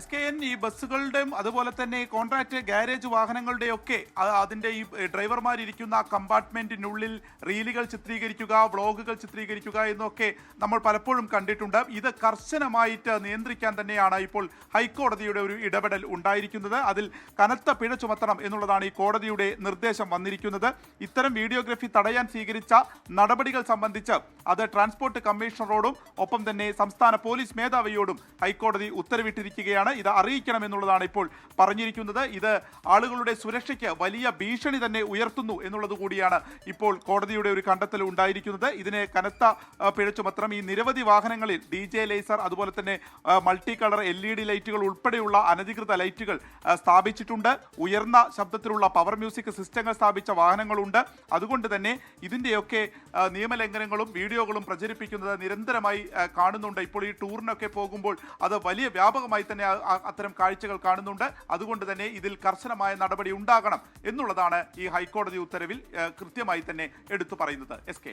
SKN ഈ ബസ്സുകളുടെയും അതുപോലെ തന്നെ കോൺട്രാക്ട് ഗാരേജ് വാഹനങ്ങളുടെയൊക്കെ അതിൻ്റെ ഈ ഡ്രൈവർമാരിയ്ക്കുന്ന കമ്പാർട്ട്മെന്റിനുള്ളിൽ റീലുകൾ ചിത്രീകരിക്കുക, വ്ളോഗുകൾ ചിത്രീകരിക്കുക എന്നൊക്കെ നമ്മൾ പലപ്പോഴും കണ്ടിട്ടുണ്ട്. ഇത് കർശനമായിട്ട് നിയന്ത്രിക്കാൻ തന്നെയാണ് ഇപ്പോൾ ഹൈക്കോടതിയുടെ ഒരു ഇടപെടൽ ഉണ്ടായിരിക്കുന്നത്. അതിൽ കനത്ത പിഴ ചുമത്തണം എന്നുള്ളതാണ് ഈ കോടതിയുടെ നിർദ്ദേശം വന്നിരിക്കുന്നത്. ഇത്തരം വീഡിയോഗ്രഫി തടയാൻ സ്വീകരിച്ച നടപടികൾ സംബന്ധിച്ച് അത് ട്രാൻസ്പോർട്ട് കമ്മീഷണറോടും ഒപ്പം തന്നെ സംസ്ഥാന പോലീസ് മേധാവിയോടും ഹൈക്കോടതി ഉത്തരവിട്ടിരിക്കുകയാണ്. ഇത് അറിയിക്കണം എന്നുള്ളതാണ് ഇപ്പോൾ പറഞ്ഞിരിക്കുന്നത്. ഇത് ആളുകളുടെ സുരക്ഷയ്ക്ക് വലിയ ഭീഷണി തന്നെ ഉയർത്തുന്നു എന്നുള്ളത് കൂടിയാണ് ഇപ്പോൾ കോടതിയുടെ ഒരു കണ്ടെത്തൽ ഉണ്ടായിരിക്കുന്നത്. ഇതിന് കനത്ത പിഴ ചുമത്തണം. ഈ നിരവധി വാഹനങ്ങളിൽ DJ ലേസർ അതുപോലെ തന്നെ മൾട്ടി കളർ LED ലൈറ്റുകൾ ഉൾപ്പെടെയുള്ള അനധികൃത ലൈറ്റുകൾ സ്ഥാപിച്ചിട്ടുണ്ട്. ഉയർന്ന ശബ്ദത്തിലുള്ള പവർ മ്യൂസിക് സിസ്റ്റങ്ങൾ സ്ഥാപിച്ച വാഹനങ്ങളുണ്ട്. അതുകൊണ്ട് തന്നെ ഇതിൻ്റെയൊക്കെ നിയമലംഘനങ്ങളും വീഡിയോകളും പ്രചരിപ്പിക്കുന്നത് നിരന്തരമായി കാണുന്നുണ്ട്. ഇപ്പോൾ ഈ ടൂറിനൊക്കെ പോകുമ്പോൾ അത് വലിയ വ്യാപകമായി തന്നെ അത്തരം കാഴ്ചകൾ കാണുന്നുണ്ട്. അതുകൊണ്ട് തന്നെ ഇതിൽ കർശനമായ നടപടി ഉണ്ടാകണം എന്നുള്ളതാണ് ഈ ഹൈക്കോടതി ഉത്തരവിൽ കൃത്യമായി തന്നെ എടുത്തു പറയുന്നത്. SK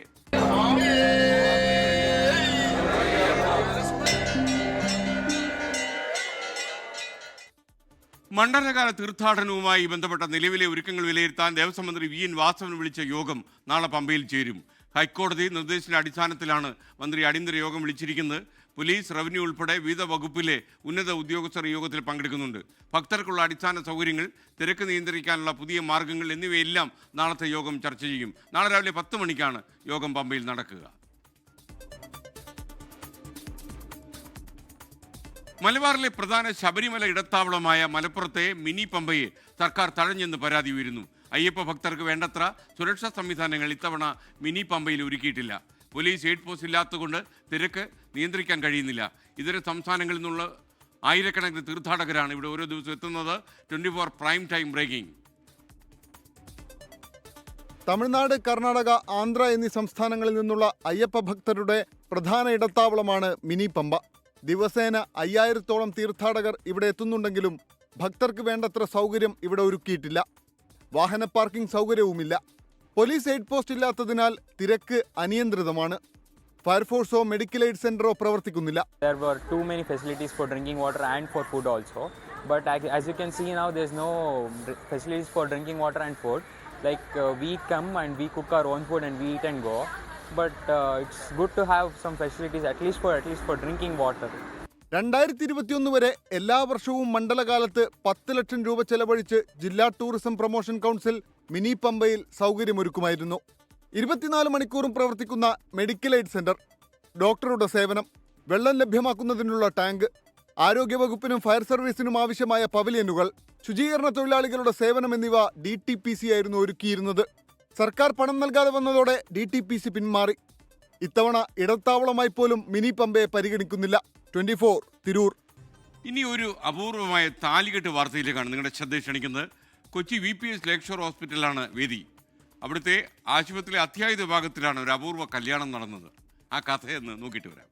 മണ്ഡലകാല തീർത്ഥാടനവുമായി ബന്ധപ്പെട്ട നിലവിലെ ഒരുക്കങ്ങൾ വിലയിരുത്താൻ ദേവസ്വം മന്ത്രി VN വാസവൻ വിളിച്ച യോഗം നാളെ പമ്പയിൽ ചേരും. ഹൈക്കോടതി നിർദ്ദേശത്തിന്റെ അടിസ്ഥാനത്തിലാണ് മന്ത്രി അടിയന്തര യോഗം വിളിച്ചിരിക്കുന്നത്. പോലീസ്, റവന്യൂ ഉൾപ്പെടെ വിവിധ വകുപ്പിലെ ഉന്നത ഉദ്യോഗസ്ഥർ യോഗത്തിൽ പങ്കെടുക്കുന്നുണ്ട്. ഭക്തർക്കുള്ള അടിസ്ഥാന സൗകര്യങ്ങൾ, തിരക്ക് നിയന്ത്രിക്കാനുള്ള പുതിയ മാർഗങ്ങൾ എന്നിവയെല്ലാം നാളത്തെ യോഗം ചർച്ച ചെയ്യും. നാളെ രാവിലെ 10 മണിക്കാണ് യോഗം പമ്പയിൽ നടക്കുക. മലബാറിലെ പ്രധാന ശബരിമല ഇടത്താവളമായ മലപ്പുറത്തെ മിനി പമ്പയെ സർക്കാർ തഴഞ്ഞെന്ന് പരാതി ഉയരുന്നു. അയ്യപ്പ ഭക്തർക്ക് വേണ്ടത്ര സുരക്ഷാ സംവിധാനങ്ങൾ ഇത്തവണ മിനി പമ്പയിൽ ഒരുക്കിയിട്ടില്ല. പോലീസ് എയ്ഡ് പോസ്റ്റ് ഇല്ലാത്തതുകൊണ്ട് തിരക്ക് നിയന്ത്രിക്കാൻ കഴിയുന്നില്ല. ഇതര സംസ്ഥാനങ്ങളിൽ നിന്നുള്ള ആയിരക്കണക്കിന് തീർത്ഥാടകരാണ് ഇവിടെ ഓരോ ദിവസവും എത്തുന്നത്. 24 prime time breaking. Tamil Nadu, Karnataka, Andhra എന്നീ സംസ്ഥാനങ്ങളിൽ നിന്നുള്ള അയ്യപ്പ ഭക്തരുടെ പ്രധാന ഇടത്താവളമാണ് മിനി പമ്പ. ദിവസേന 5000-ഓളം തീർത്ഥാടകർ ഇവിടെ എത്തുന്നുണ്ടെങ്കിലും ഭക്തർക്ക് വേണ്ടത്ര സൗകര്യം ഇവിടെ ഒരുക്കിയിട്ടില്ല. വാഹന പാർക്കിംഗ് സൗകര്യവുമില്ല. പോലീസ് എയ്ഡ് പോസ്റ്റ് ഇല്ലാത്തതിനാൽ തിരക്ക് അനിയന്ത്രിതമാണ്. ഫയർഫോഴ്സോ മെഡിക്കൽ എയ്ഡ് സെന്ററോ പ്രവർത്തിക്കുന്നില്ല. There were too many facilities for drinking water and for food also. But as you can see now, there's no facilities for drinking water and food. Like we come and we cook our own food and we eat and go. But it's good to have some facilities at least for drinking water. 2021 വരെ എല്ലാ വർഷവും മണ്ഡലകാലത്ത് 10 ലക്ഷം രൂപ ചെലവഴിച്ച് ജില്ലാ tourism promotion council mini പമ്പയിൽ സൗകര്യമൊരുക്കുമായിരുന്നു. 24 മണിക്കൂറും പ്രവർത്തിക്കുന്ന മെഡിക്കൽ എയ്ഡ് സെന്റർ, ഡോക്ടറുടെ സേവനം, വെള്ളം ലഭ്യമാക്കുന്നതിനുള്ള ടാങ്ക്, ആരോഗ്യവകുപ്പിനും ഫയർ സർവീസിനും ആവശ്യമായ പവലിയനുകൾ, ശുചീകരണ തൊഴിലാളികളുടെ സേവനം എന്നിവ DTPC ആയിരുന്നു ഒരുക്കിയിരുന്നത്. സർക്കാർ പണം നൽകാതെ വന്നതോടെ DTPC പിന്മാറി. ഇത്തവണ ഇടത്താവളമായി പോലും മിനി പമ്പയെ പരിഗണിക്കുന്നില്ല. 24 തിരൂർ. ഇനി ഒരു അപൂർവമായ താലികെട്ട് വാർത്തയിലേക്കാണ് നിങ്ങളുടെ ശ്രദ്ധ ക്ഷണിക്കുന്നത്. കൊച്ചി VPS ലേക്ക് ഷോർ ഹോസ്പിറ്റലാണ് വേദി. അവിടുത്തെ ആശുപത്രിയിലെ അത്യാഹിത വിഭാഗത്തിലാണ് ഒരു അപൂർവ കല്യാണം നടന്നത്. ആ കഥയെന്ന് നോക്കിയിട്ട് വരാം.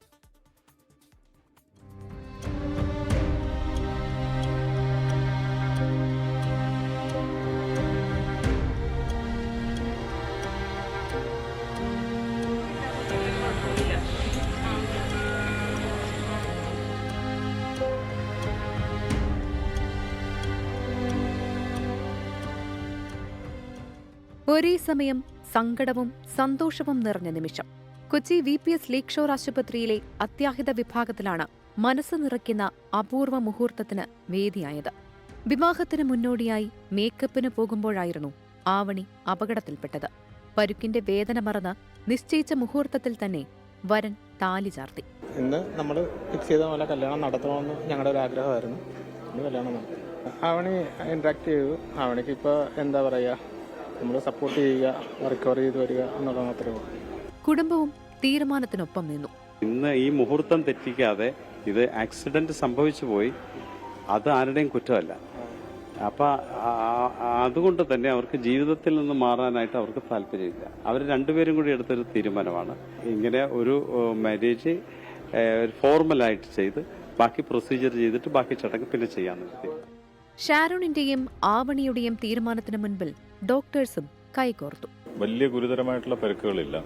ഒരേ സമയം സങ്കടവും സന്തോഷവും നിറഞ്ഞ നിമിഷം. കൊച്ചി VPS ലേക്ക് ഷോർ ആശുപത്രിയിലെ അത്യാഹിത വിഭാഗത്തിലാണ് മനസ്സ് നിറയ്ക്കുന്ന അപൂർവ മുഹൂർത്തത്തിന് വേദിയായത്. വിവാഹത്തിന് മുന്നോടിയായി മേക്കപ്പിന് പോകുമ്പോഴായിരുന്നു ആവണി അപകടത്തിൽപ്പെട്ടത്. പരുക്കിന്റെ വേദന മറന്ന് നിശ്ചയിച്ച മുഹൂർത്തത്തിൽ തന്നെ വരൻ താലി ചാർത്തി. ഇന്ന് നമ്മൾ ഫിക്സ് ചെയ്ത പോലെ കല്യാണം നടത്തണമെന്ന് ഞങ്ങളുടെ ഒരു ആഗ്രഹമായിരുന്നു. ഇന്ന് കല്യാണം നടത്തി. ആവണി ഇൻട്രാക്ട് ചെയ്തു. ആവണിക്ക് ഇപ്പോൾ എന്താ പറയുക, നമ്മൾ സപ്പോർട്ട് ചെയ്യുക, റിക്കവർ ചെയ്ത് വരിക എന്നുള്ളത് മാത്രമേ ഉള്ളൂ. കുടുംബവും തീരുമാനത്തിനൊപ്പം നിന്നു. ഇന്ന് ഈ മുഹൂർത്തം തെറ്റിക്കാതെ, ഇത് ആക്സിഡന്റ് സംഭവിച്ചു പോയി, അത് ആരുടെയും കുറ്റമല്ല. അപ്പം അതുകൊണ്ട് തന്നെ അവർക്ക് ജീവിതത്തിൽ നിന്ന് മാറാനായിട്ട് അവർക്ക് താല്പര്യമില്ല. അവർ രണ്ടുപേരും കൂടി എടുത്തൊരു തീരുമാനമാണ്. ഇങ്ങനെ ഒരു മാരേജ് ഫോർമലായിട്ട് ചെയ്ത് ബാക്കി പ്രൊസീജിയർ ചെയ്തിട്ട് ബാക്കി ചടങ്ങ് പിന്നെ ചെയ്യാമെന്ന്. ഷാരോണിന്റെയും ആവണിയുടെയും തീരുമാനത്തിന് മുൻപിൽ ഡോക്ടേഴ്സും കൈകോർത്തു. വലിയ ഗുരുതരമായിട്ടുള്ള പരിക്കുകളില്ല.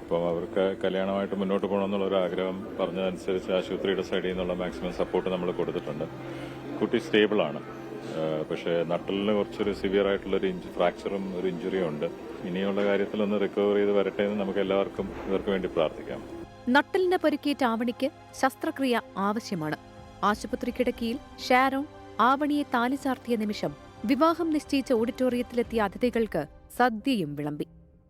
അപ്പം അവർക്ക് കല്യാണമായിട്ട് മുന്നോട്ട് പോകണമെന്നുള്ള ഒരു ആഗ്രഹം പറഞ്ഞതനുസരിച്ച് ആശുപത്രിയുടെ സൈഡിൽ നിന്നുള്ള മാക്സിമം സപ്പോർട്ട് നമ്മൾ കൊടുത്തിട്ടുണ്ട്. കുട്ടി സ്റ്റേബിളാണ്. പക്ഷേ നട്ടലിന് കുറച്ചൊരു സിവിയർ ആയിട്ടുള്ളൊരു ഫ്രാക്ചറും ഒരു ഇഞ്ചുറിയും ഉണ്ട്. ഇനിയുള്ള കാര്യത്തിലൊന്ന് റിക്കവർ ചെയ്ത് വരട്ടെ എന്ന് നമുക്ക് എല്ലാവർക്കും ഇവർക്ക് വേണ്ടി പ്രാർത്ഥിക്കാം. നട്ടലിന് പരിക്കേറ്റ ആവണിക്ക് ശസ്ത്രക്രിയ ആവശ്യമാണ്. ആശുപത്രി കിടക്കിയിൽ ഷാരോൺ ആവണിയെ താലി ചാർത്തിയ നിമിഷം വിവാഹം നിശ്ചയിച്ച ഓഡിറ്റോറിയത്തിലെത്തിയ അതിഥികൾക്ക് സദ്യയും വിളമ്പി.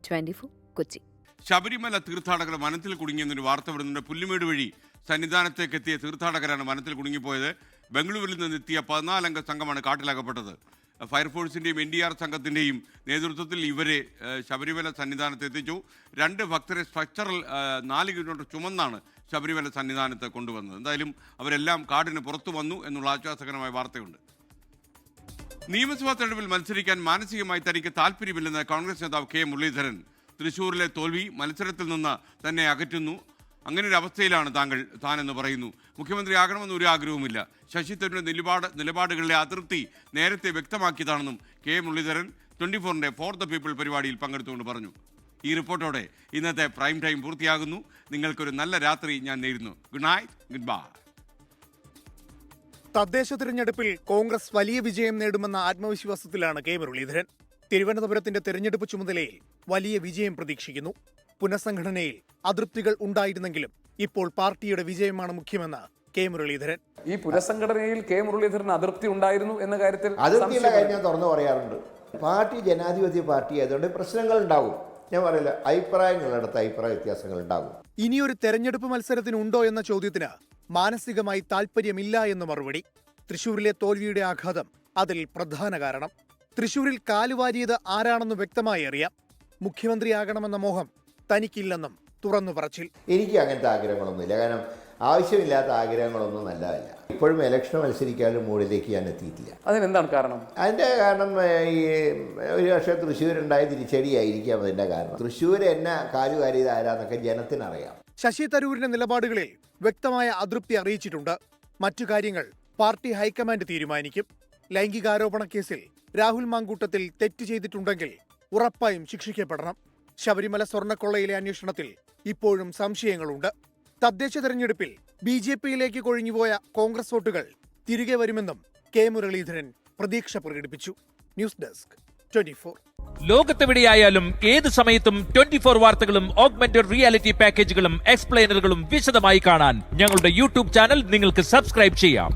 24 കൊച്ചി. ശബരിമല തീർത്ഥാടകർ വനത്തിൽ കുടുങ്ങിയെന്നൊരു വാർത്ത വരുന്നുണ്ട്. പുല്ലുമേട് വഴി സന്നിധാനത്തേക്ക് എത്തിയ തീർത്ഥാടകരാണ് വനത്തിൽ കുടുങ്ങിപ്പോയത്. ബംഗളൂരിൽ നിന്നെത്തിയ 14 അംഗ സംഘമാണ് കാട്ടിലകപ്പെട്ടത്. ഫയർഫോഴ്സിന്റെയും NDR സംഘത്തിന്റെയും നേതൃത്വത്തിൽ ഇവരെ ശബരിമല സന്നിധാനത്ത് എത്തിച്ചു. 2 ഭക്തരെ സ്ട്രക്ചറൽ 4 കിലോമീറ്റർ ചുമന്നാണ് ശബരിമല സന്നിധാനത്ത് കൊണ്ടുവന്നത്. എന്തായാലും അവരെല്ലാം കാടിന് പുറത്തു വന്നു എന്നുള്ള ആശ്വാസകരമായ വാർത്തയുണ്ട്. നിയമസഭാ തെരഞ്ഞെടുപ്പിൽ മത്സരിക്കാൻ മാനസികമായി തനിക്ക് താല്പര്യമില്ലെന്ന് കോൺഗ്രസ് നേതാവ് K മുരളീധരൻ. തൃശൂരിലെ തോൽവി മത്സരത്തിൽ നിന്ന് തന്നെ അകറ്റുന്നു. അങ്ങനെ ഒരു അവസ്ഥയിലാണ് താനെന്ന് പറയുന്നു. മുഖ്യമന്ത്രിയാകണമെന്ന് ഒരു ആഗ്രഹവുമില്ല. ശശി തരൂരിന്റെ നിലപാടുകളിലെ അതൃപ്തി നേരത്തെ വ്യക്തമാക്കിയതാണെന്നും K മുരളീധരൻ 24ന്റെ ഫോർ ദ പീപ്പിൾ പരിപാടിയിൽ പങ്കെടുത്തുകൊണ്ട് പറഞ്ഞു. ഈ റിപ്പോർട്ടോടെ ഇന്നത്തെ പ്രൈം ടൈം പൂർത്തിയാകുന്നു. നിങ്ങൾക്കൊരു നല്ല രാത്രി ഞാൻ നേരുന്നു. Good night, good bye. തദ്ദേശ തിരഞ്ഞെടുപ്പിൽ കോൺഗ്രസ് വലിയ വിജയം നേടുമെന്ന ആത്മവിശ്വാസത്തിലാണ് കെ മുരളീധരൻ. തിരുവനന്തപുരത്തിന്റെ തെരഞ്ഞെടുപ്പ് ചുമതലയിൽ വലിയ വിജയം പ്രതീക്ഷിക്കുന്നു. പുനഃസംഘടനയിൽ അതൃപ്തികൾ ഉണ്ടായിരുന്നെങ്കിലും ഇപ്പോൾ പാർട്ടിയുടെ വിജയമാണ് മുഖ്യമെന്ന് കെ മുരളീധരൻ. ഈ പുനഃസംഘടനയിൽ കെ മുരളീധരൻ അതൃപ്തി ഉണ്ടായിരുന്നു എന്ന കാര്യത്തിൽ അതൃപ്തിയുള്ള കാര്യം ഞാൻ തുറന്നു പറയാറുണ്ട്. പാർട്ടി ജനാധിപത്യ പാർട്ടി ആയതുകൊണ്ട് പ്രശ്നങ്ങൾ ഉണ്ടാകും. ഞാൻ പറയില്ല, അഭിപ്രായങ്ങളിടത്ത് അഭിപ്രായ വ്യത്യാസങ്ങൾ ഉണ്ടാകും. ഇനിയൊരു തെരഞ്ഞെടുപ്പ് മത്സരത്തിനുണ്ടോ എന്ന ചോദ്യത്തിന് മാനസികമായി താല്പര്യമില്ല എന്ന് മറുപടി. തൃശൂരിലെ തോൽവിയുടെ ആഘാതം അതിൽ പ്രധാന കാരണം. തൃശൂരിൽ കാലുവാരിയത് ആരാണെന്ന് വ്യക്തമായി അറിയാം. മുഖ്യമന്ത്രിയാകണമെന്ന മോഹം തനിക്കില്ലെന്നും തുറന്നു പറച്ചിൽ. എനിക്ക് അങ്ങനത്തെ ആഗ്രഹങ്ങളൊന്നുമില്ല. കാരണം ആവശ്യമില്ലാത്ത ആഗ്രഹങ്ങളൊന്നും നല്ലതല്ല. ഇപ്പോഴും ഇലക്ഷൻ മത്സരിക്കാനും മൂടിലേക്ക് ഞാൻ എത്തിയിട്ടില്ല. അതിനെന്താണ് കാരണം? അതിൻ്റെ കാരണം ഈ ഒരു പക്ഷേ തൃശ്ശൂരുണ്ടായ തിരിച്ചടിയായിരിക്കാം അതിൻ്റെ കാരണം. തൃശ്ശൂർ എന്നെ കാലുകാരിയത് ആരാന്നൊക്കെ ജനത്തിനറിയാം. ശശി തരൂരിന്റെ നിലപാടുകളിൽ വ്യക്തമായ അതൃപ്തി അറിയിച്ചിട്ടുണ്ട്. മറ്റു കാര്യങ്ങൾ പാർട്ടി ഹൈക്കമാൻഡ് തീരുമാനിക്കും. ലൈംഗികാരോപണ കേസിൽ രാഹുൽ മാങ്കൂട്ടത്തിൽ തെറ്റ് ചെയ്തിട്ടുണ്ടെങ്കിൽ ഉറപ്പായും ശിക്ഷിക്കപ്പെടണം. ശബരിമല സ്വർണ്ണക്കൊള്ളയിലെ അന്വേഷണത്തിൽ ഇപ്പോഴും സംശയങ്ങളുണ്ട്. തദ്ദേശ തെരഞ്ഞെടുപ്പിൽ BJPയിലേക്ക് കൊഴിഞ്ഞുപോയ കോൺഗ്രസ് വോട്ടുകൾ തിരികെ വരുമെന്നും കെ മുരളീധരൻ പ്രതീക്ഷ പ്രകടിപ്പിച്ചു. News desk 24. ലോകത്തെവിടെയായാലും ഏത് സമയത്തും 24 വാർത്തകളും ഓഗ്മെന്റഡ് റിയാലിറ്റി പാക്കേജുകളും എക്സ്പ്ലെയിനറുകളും വിശദമായി കാണാൻ ഞങ്ങളുടെ യൂട്യൂബ് ചാനൽ നിങ്ങൾക്ക് സബ്സ്ക്രൈബ് ചെയ്യാം.